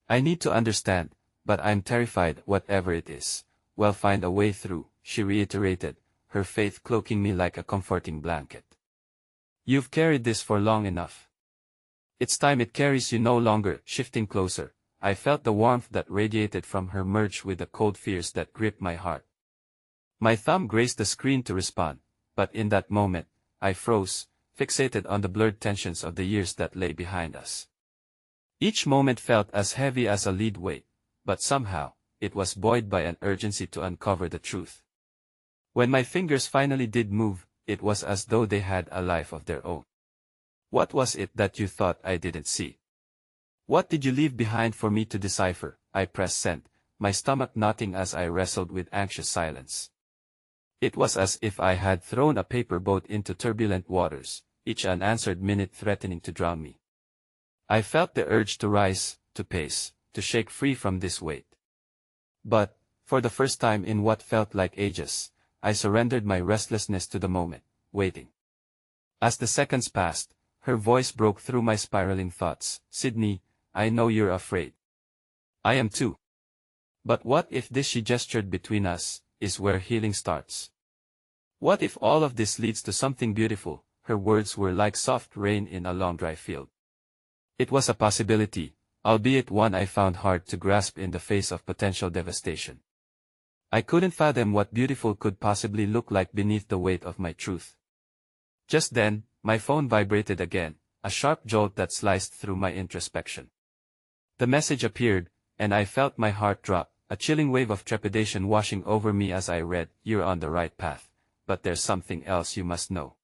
"I need to understand, but I'm terrified. Whatever it is, we'll find a way through," she reiterated, her faith cloaking me like a comforting blanket. "You've carried this for long enough. It's time it carries you no longer." Shifting closer, I felt the warmth that radiated from her merge with the cold fears that gripped my heart. My thumb grazed the screen to respond, but in that moment, I froze, fixated on the blurred tensions of the years that lay behind us. Each moment felt as heavy as a lead weight, but somehow, it was buoyed by an urgency to uncover the truth. When my fingers finally did move, it was as though they had a life of their own. "What was it that you thought I didn't see? What did you leave behind for me to decipher?" I pressed send, my stomach knotting as I wrestled with anxious silence. It was as if I had thrown a paper boat into turbulent waters, each unanswered minute threatening to drown me. I felt the urge to rise, to pace, to shake free from this weight. But, for the first time in what felt like ages, I surrendered my restlessness to the moment, waiting. As the seconds passed, her voice broke through my spiraling thoughts. "Sydney, I know you're afraid. I am too. But what if this," she gestured, "between us, is where healing starts? What if all of this leads to something beautiful?" Her words were like soft rain in a long dry field. It was a possibility, albeit one I found hard to grasp in the face of potential devastation. I couldn't fathom what beautiful could possibly look like beneath the weight of my truth. Just then, my phone vibrated again, a sharp jolt that sliced through my introspection. The message appeared, and I felt my heart drop, a chilling wave of trepidation washing over me as I read, "You're on the right path, but there's something else you must know.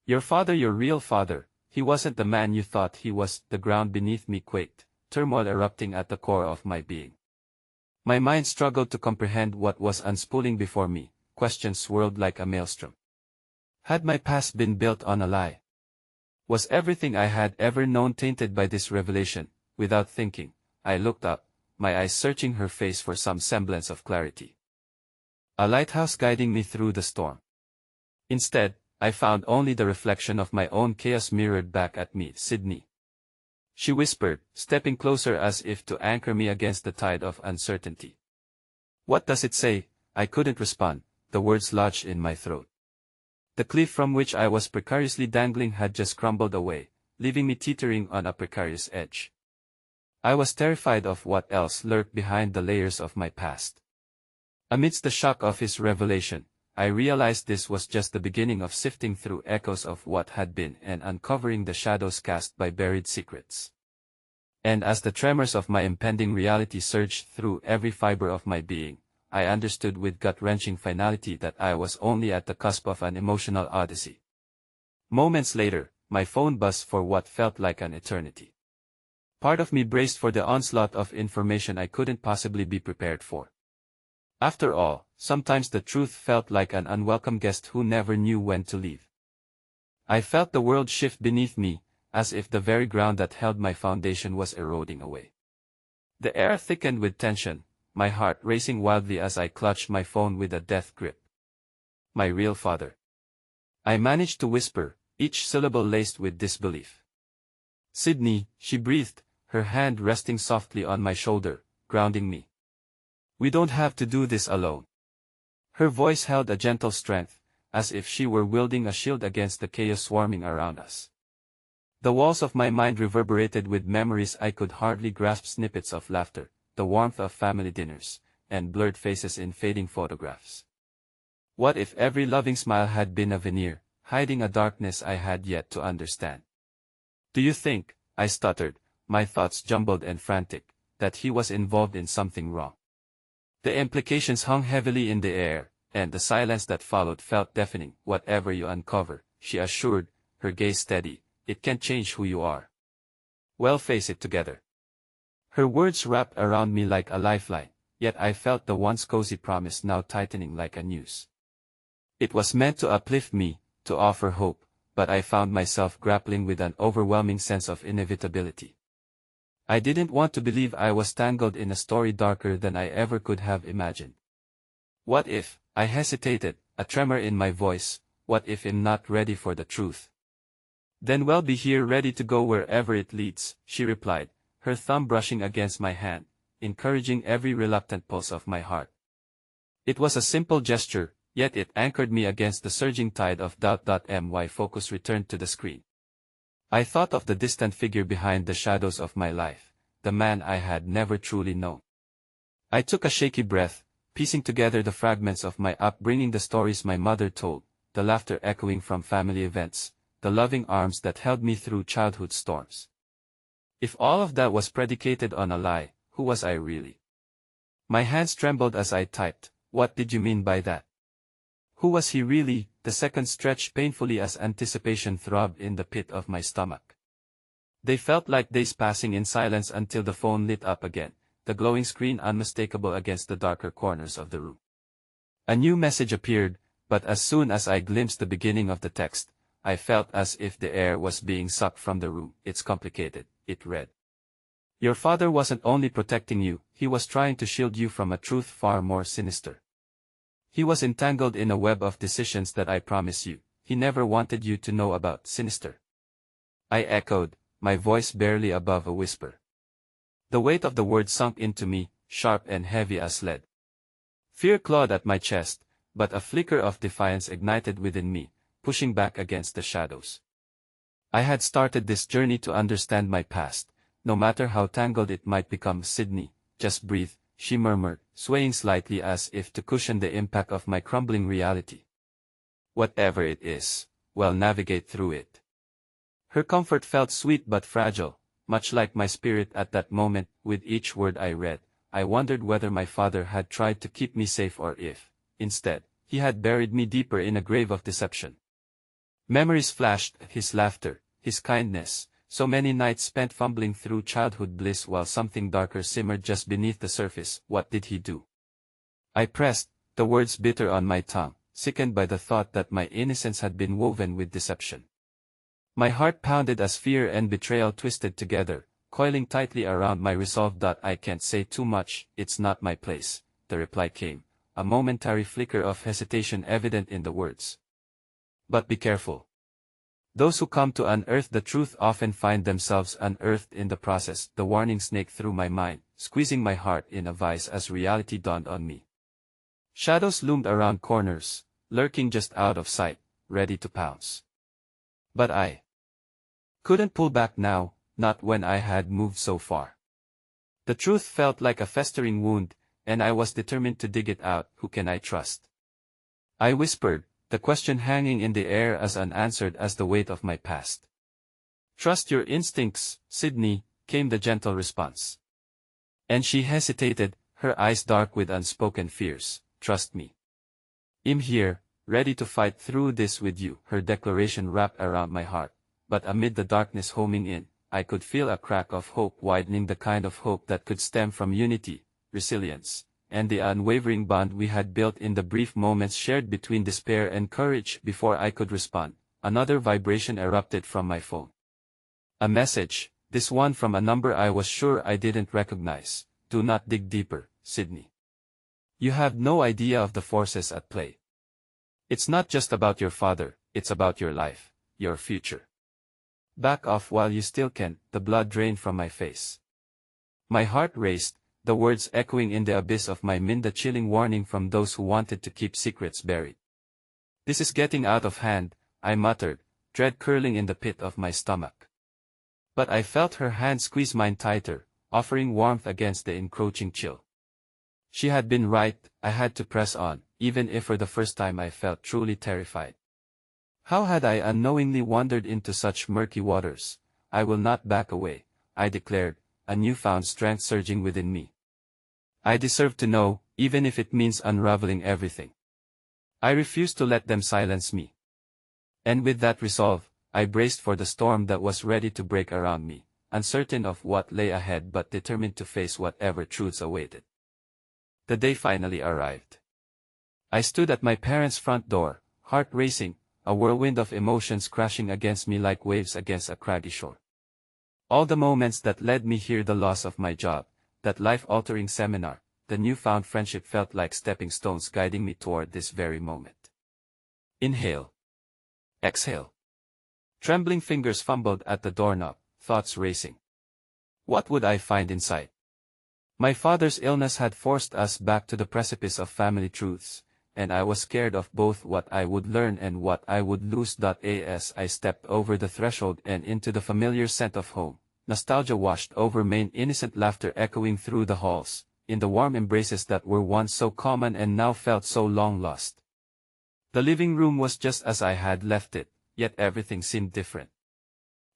Your father, your real father, he wasn't the man you thought he was." The ground beneath me quaked, turmoil erupting at the core of my being. My mind struggled to comprehend what was unspooling before me, questions swirled like a maelstrom. Had my past been built on a lie? Was everything I had ever known tainted by this revelation? Without thinking, I looked up, my eyes searching her face for some semblance of clarity. A lighthouse guiding me through the storm. Instead, I found only the reflection of my own chaos mirrored back at me. "Sydney," she whispered, stepping closer as if to anchor me against the tide of uncertainty. "What does it say?" I couldn't respond, the words lodged in my throat. The cliff from which I was precariously dangling had just crumbled away, leaving me teetering on a precarious edge. I was terrified of what else lurked behind the layers of my past. Amidst the shock of his revelation, I realized this was just the beginning of sifting through echoes of what had been and uncovering the shadows cast by buried secrets. And as the tremors of my impending reality surged through every fiber of my being, I understood with gut-wrenching finality that I was only at the cusp of an emotional odyssey. Moments later, my phone buzzed for what felt like an eternity. Part of me braced for the onslaught of information I couldn't possibly be prepared for. After all, sometimes the truth felt like an unwelcome guest who never knew when to leave. I felt the world shift beneath me, as if the very ground that held my foundation was eroding away. The air thickened with tension, my heart racing wildly as I clutched my phone with a death grip. "My real father," I managed to whisper, each syllable laced with disbelief. "Sydney," she breathed, her hand resting softly on my shoulder, grounding me. "We don't have to do this alone." Her voice held a gentle strength, as if she were wielding a shield against the chaos swarming around us. The walls of my mind reverberated with memories I could hardly grasp, snippets of laughter, the warmth of family dinners, and blurred faces in fading photographs. What if every loving smile had been a veneer, hiding a darkness I had yet to understand? "Do you think," I stuttered, my thoughts jumbled and frantic, "that he was involved in something wrong?" The implications hung heavily in the air, and the silence that followed felt deafening. "Whatever you uncover," she assured, her gaze steady, "it can't change who you are. Well, face it together." Her words wrapped around me like a lifeline, yet I felt the once cozy promise now tightening like a noose. It was meant to uplift me, to offer hope, but I found myself grappling with an overwhelming sense of inevitability. I didn't want to believe I was tangled in a story darker than I ever could have imagined. What if, I hesitated, a tremor in my voice, what if I'm not ready for the truth? "Then we'll be here ready to go wherever it leads," she replied, her thumb brushing against my hand, encouraging every reluctant pulse of my heart. It was a simple gesture, yet it anchored me against the surging tide of doubt. My focus returned to the screen. I thought of the distant figure behind the shadows of my life, the man I had never truly known. I took a shaky breath, piecing together the fragments of my upbringing, the stories my mother told, the laughter echoing from family events, the loving arms that held me through childhood storms. If all of that was predicated on a lie, who was I really? My hands trembled as I typed, "What did you mean by that? Who was he really?" The seconds stretched painfully as anticipation throbbed in the pit of my stomach. They felt like days passing in silence until the phone lit up again, the glowing screen unmistakable against the darker corners of the room. A new message appeared, but as soon as I glimpsed the beginning of the text, I felt as if the air was being sucked from the room. "It's complicated," it read. "Your father wasn't only protecting you, he was trying to shield you from a truth far more sinister. He was entangled in a web of decisions that, I promise you, he never wanted you to know about." "Sinister?" I echoed, my voice barely above a whisper. The weight of the word sunk into me, sharp and heavy as lead. Fear clawed at my chest, but a flicker of defiance ignited within me, pushing back against the shadows. I had started this journey to understand my past, no matter how tangled it might become. "Sydney, just breathe," she murmured, swaying slightly as if to cushion the impact of my crumbling reality. Whatever it is, we'll navigate through it. Her comfort felt sweet but fragile, much like my spirit at that moment. With each word I read, I wondered whether my father had tried to keep me safe or if, instead, he had buried me deeper in a grave of deception. Memories flashed, his laughter, his kindness, so many nights spent fumbling through childhood bliss while something darker simmered just beneath the surface. What did he do? I pressed, the words bitter on my tongue, sickened by the thought that my innocence had been woven with deception. My heart pounded as fear and betrayal twisted together, coiling tightly around my resolve. I can't say too much, it's not my place, the reply came, a momentary flicker of hesitation evident in the words. But be careful. Those who come to unearth the truth often find themselves unearthed in the process. The warning snaked through my mind, squeezing my heart in a vice as reality dawned on me. Shadows loomed around corners, lurking just out of sight, ready to pounce. But I couldn't pull back now, not when I had moved so far. The truth felt like a festering wound, and I was determined to dig it out. Who can I trust? I whispered, the question hanging in the air as unanswered as the weight of my past. Trust your instincts, Sydney, came the gentle response. And she hesitated, her eyes dark with unspoken fears. Trust me. I'm here, ready to fight through this with you. Her declaration wrapped around my heart, but amid the darkness homing in, I could feel a crack of hope widening, the kind of hope that could stem from unity, resilience, and the unwavering bond we had built in the brief moments shared between despair and courage. Before I could respond, another vibration erupted from my phone. A message, this one from a number I was sure I didn't recognize. Do not dig deeper, Sydney. You have no idea of the forces at play. It's not just about your father, it's about your life, your future. Back off while you still can. The blood drained from my face. My heart raced, the words echoing in the abyss of my mind, a chilling warning from those who wanted to keep secrets buried. This is getting out of hand, I muttered, dread curling in the pit of my stomach. But I felt her hand squeeze mine tighter, offering warmth against the encroaching chill. She had been right, I had to press on, even if for the first time I felt truly terrified. How had I unknowingly wandered into such murky waters? I will not back away, I declared, a newfound strength surging within me. I deserve to know, even if it means unraveling everything. I refuse to let them silence me. And with that resolve, I braced for the storm that was ready to break around me, uncertain of what lay ahead but determined to face whatever truths awaited. The day finally arrived. I stood at my parents' front door, heart racing, a whirlwind of emotions crashing against me like waves against a craggy shore. All the moments that led me here, the loss of my job, that life-altering seminar, the newfound friendship felt like stepping stones guiding me toward this very moment. Inhale. Exhale. Trembling fingers fumbled at the doorknob, thoughts racing. What would I find inside? My father's illness had forced us back to the precipice of family truths, and I was scared of both what I would learn and what I would lose. As I stepped over the threshold and into the familiar scent of home, nostalgia washed over me, innocent laughter echoing through the halls, in the warm embraces that were once so common and now felt so long lost. The living room was just as I had left it, yet everything seemed different.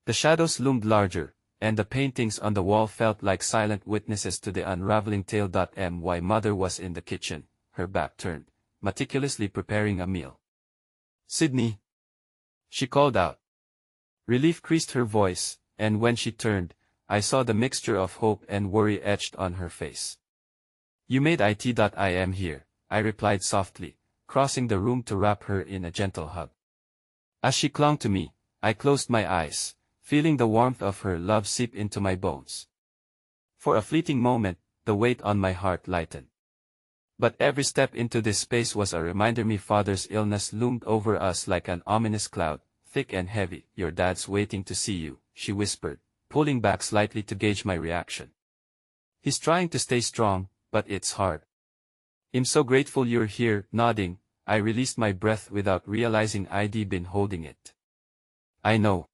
The shadows loomed larger, and the paintings on the wall felt like silent witnesses to the unraveling tale. My mother was in the kitchen, her back turned, meticulously preparing a meal. Sydney! She called out. Relief creased her voice, and when she turned, I saw the mixture of hope and worry etched on her face. You made it. I am here, I replied softly, crossing the room to wrap her in a gentle hug. As she clung to me, I closed my eyes, feeling the warmth of her love seep into my bones. For a fleeting moment, the weight on my heart lightened. But every step into this space was a reminder. My father's illness loomed over us like an ominous cloud, thick and heavy. Your dad's waiting to see you, she whispered, pulling back slightly to gauge my reaction. He's trying to stay strong, but it's hard. I'm so grateful you're here. Nodding, I released my breath without realizing I'd been holding it. I know.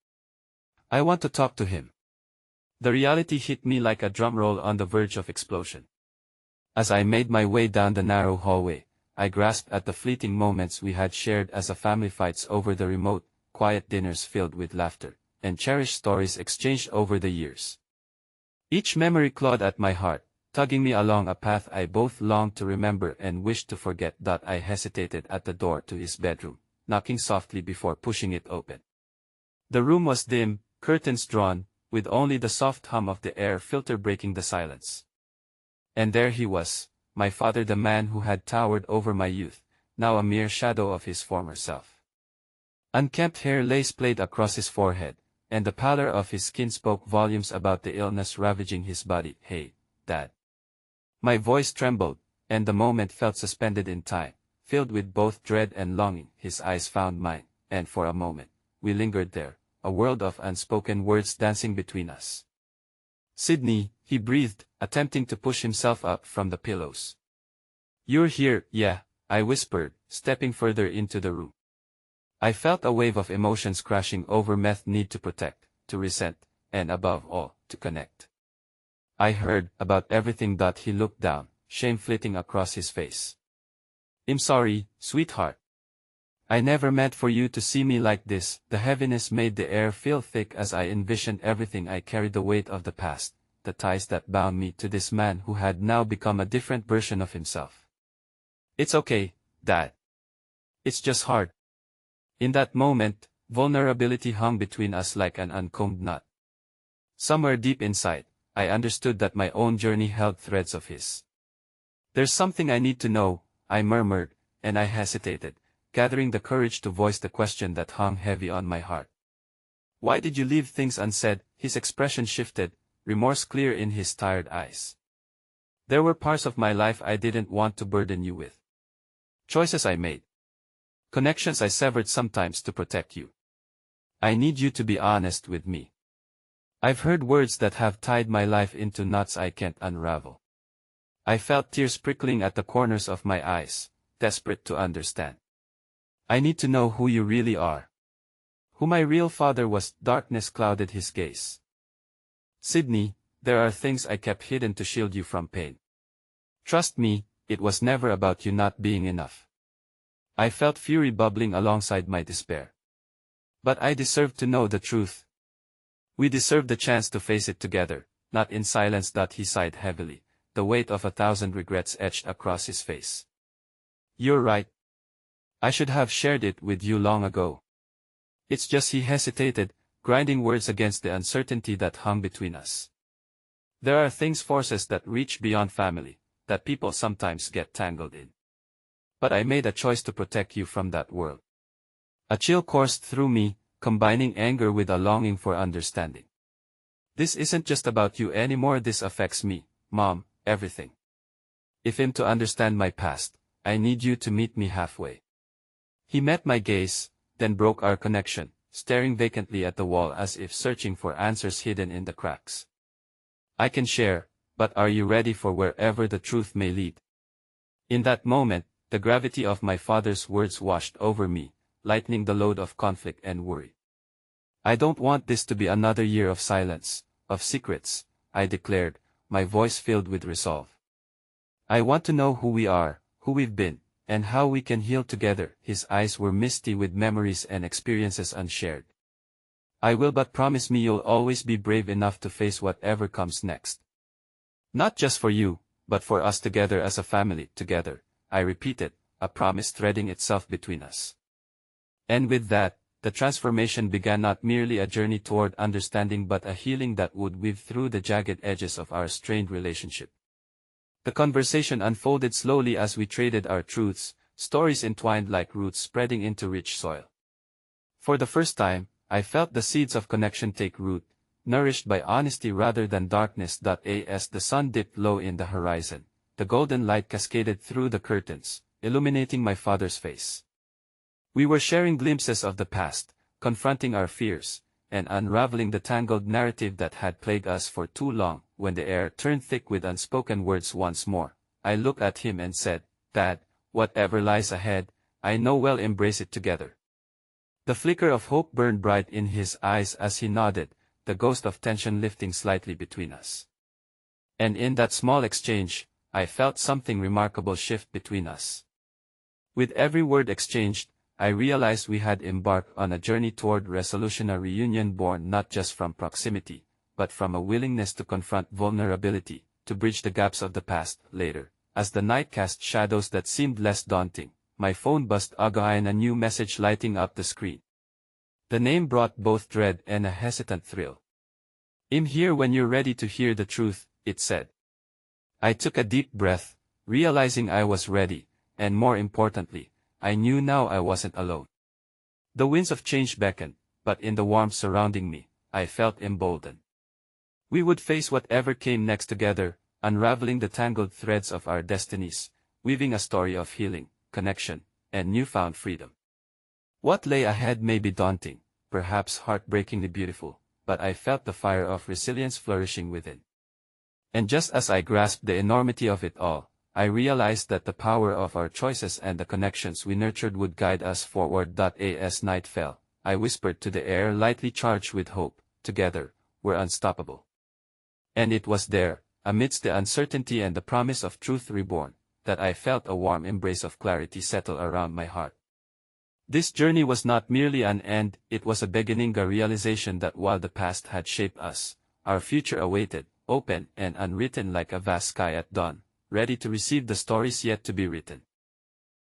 I want to talk to him. The reality hit me like a drum roll on the verge of explosion. As I made my way down the narrow hallway, I grasped at the fleeting moments we had shared as a family, fights over the remote, quiet dinners filled with laughter, and cherished stories exchanged over the years. Each memory clawed at my heart, tugging me along a path I both longed to remember and wished to forget. I hesitated at the door to his bedroom, knocking softly before pushing it open. The room was dim, curtains drawn, with only the soft hum of the air filter breaking the silence. And there he was, my father, the man who had towered over my youth, now a mere shadow of his former self. Unkempt hair lay splayed across his forehead, and the pallor of his skin spoke volumes about the illness ravaging his body. "Hey, Dad." My voice trembled, and the moment felt suspended in time, filled with both dread and longing. His eyes found mine, and for a moment, we lingered there, a world of unspoken words dancing between us. "Sydney," he breathed, attempting to push himself up from the pillows. "You're here." "Yeah," I whispered, stepping further into the room. I felt a wave of emotions crashing over Meth's need to protect, to resent, and above all, to connect. I heard about everything. He looked down, shame flitting across his face. "I'm sorry, sweetheart. I never meant for you to see me like this." The heaviness made the air feel thick as I envisioned everything I carried, the weight of the past, the ties that bound me to this man who had now become a different version of himself. "It's okay, Dad. It's just hard." In that moment, vulnerability hung between us like an uncombed knot. Somewhere deep inside, I understood that my own journey held threads of his. "There's something I need to know," I murmured, and I hesitated, gathering the courage to voice the question that hung heavy on my heart. "Why did you leave things unsaid?" His expression shifted, remorse clear in his tired eyes. "There were parts of my life I didn't want to burden you with. Choices I made. Connections I severed, sometimes to protect you. I need you to be honest with me. I've heard words that have tied my life into knots I can't unravel." I felt tears prickling at the corners of my eyes, desperate to understand. "I need to know who you really are. Who my real father was." Darkness clouded his gaze. "Sydney, there are things I kept hidden to shield you from pain. Trust me, it was never about you not being enough." I felt fury bubbling alongside my despair. "But I deserve to know the truth. We deserve the chance to face it together, not in silence." He sighed heavily, the weight of 1,000 regrets etched across his face. "You're right. I should have shared it with you long ago. It's just," he hesitated, grinding words against the uncertainty that hung between us. "There are things, forces that reach beyond family, that people sometimes get tangled in. But I made a choice to protect you from that world." A chill coursed through me, combining anger with a longing for understanding. "This isn't just about you anymore. This affects me, Mom, everything. If I'm to understand my past, I need you to meet me halfway." He met my gaze, then broke our connection, staring vacantly at the wall as if searching for answers hidden in the cracks. "I can share, but are you ready for wherever the truth may lead?" In that moment, the gravity of my father's words washed over me, lightening the load of conflict and worry. "I don't want this to be another year of silence, of secrets," I declared, my voice filled with resolve. "I want to know who we are, who we've been, and how we can heal together." His eyes were misty with memories and experiences unshared. "I will, but promise me you'll always be brave enough to face whatever comes next. Not just for you, but for us together as a family, together," I repeated, a promise threading itself between us. And with that, the transformation began, not merely a journey toward understanding but a healing that would weave through the jagged edges of our strained relationship. The conversation unfolded slowly as we traded our truths, stories entwined like roots spreading into rich soil. For the first time, I felt the seeds of connection take root, nourished by honesty rather than darkness. As the sun dipped low in the horizon, the golden light cascaded through the curtains, illuminating my father's face. We were sharing glimpses of the past, confronting our fears, and unraveling the tangled narrative that had plagued us for too long. When the air turned thick with unspoken words once more, I looked at him and said, "Dad, whatever lies ahead, I know we'll embrace it together." The flicker of hope burned bright in his eyes as he nodded, the ghost of tension lifting slightly between us. And in that small exchange, I felt something remarkable shift between us. With every word exchanged, I realized we had embarked on a journey toward resolution, a reunion born not just from proximity, but from a willingness to confront vulnerability, to bridge the gaps of the past. Later, as the night cast shadows that seemed less daunting, my phone buzzed again, a new message lighting up the screen. The name brought both dread and a hesitant thrill. "I'm here when you're ready to hear the truth," it said. I took a deep breath, realizing I was ready, and more importantly, I knew now I wasn't alone. The winds of change beckoned, but in the warmth surrounding me, I felt emboldened. We would face whatever came next together, unraveling the tangled threads of our destinies, weaving a story of healing, connection, and newfound freedom. What lay ahead may be daunting, perhaps heartbreakingly beautiful, but I felt the fire of resilience flourishing within. And just as I grasped the enormity of it all, I realized that the power of our choices and the connections we nurtured would guide us forward. As night fell, I whispered to the air, lightly charged with hope, "Together, we're unstoppable." And it was there, amidst the uncertainty and the promise of truth reborn, that I felt a warm embrace of clarity settle around my heart. This journey was not merely an end, it was a beginning, a realization that while the past had shaped us, our future awaited, open and unwritten like a vast sky at dawn, ready to receive the stories yet to be written.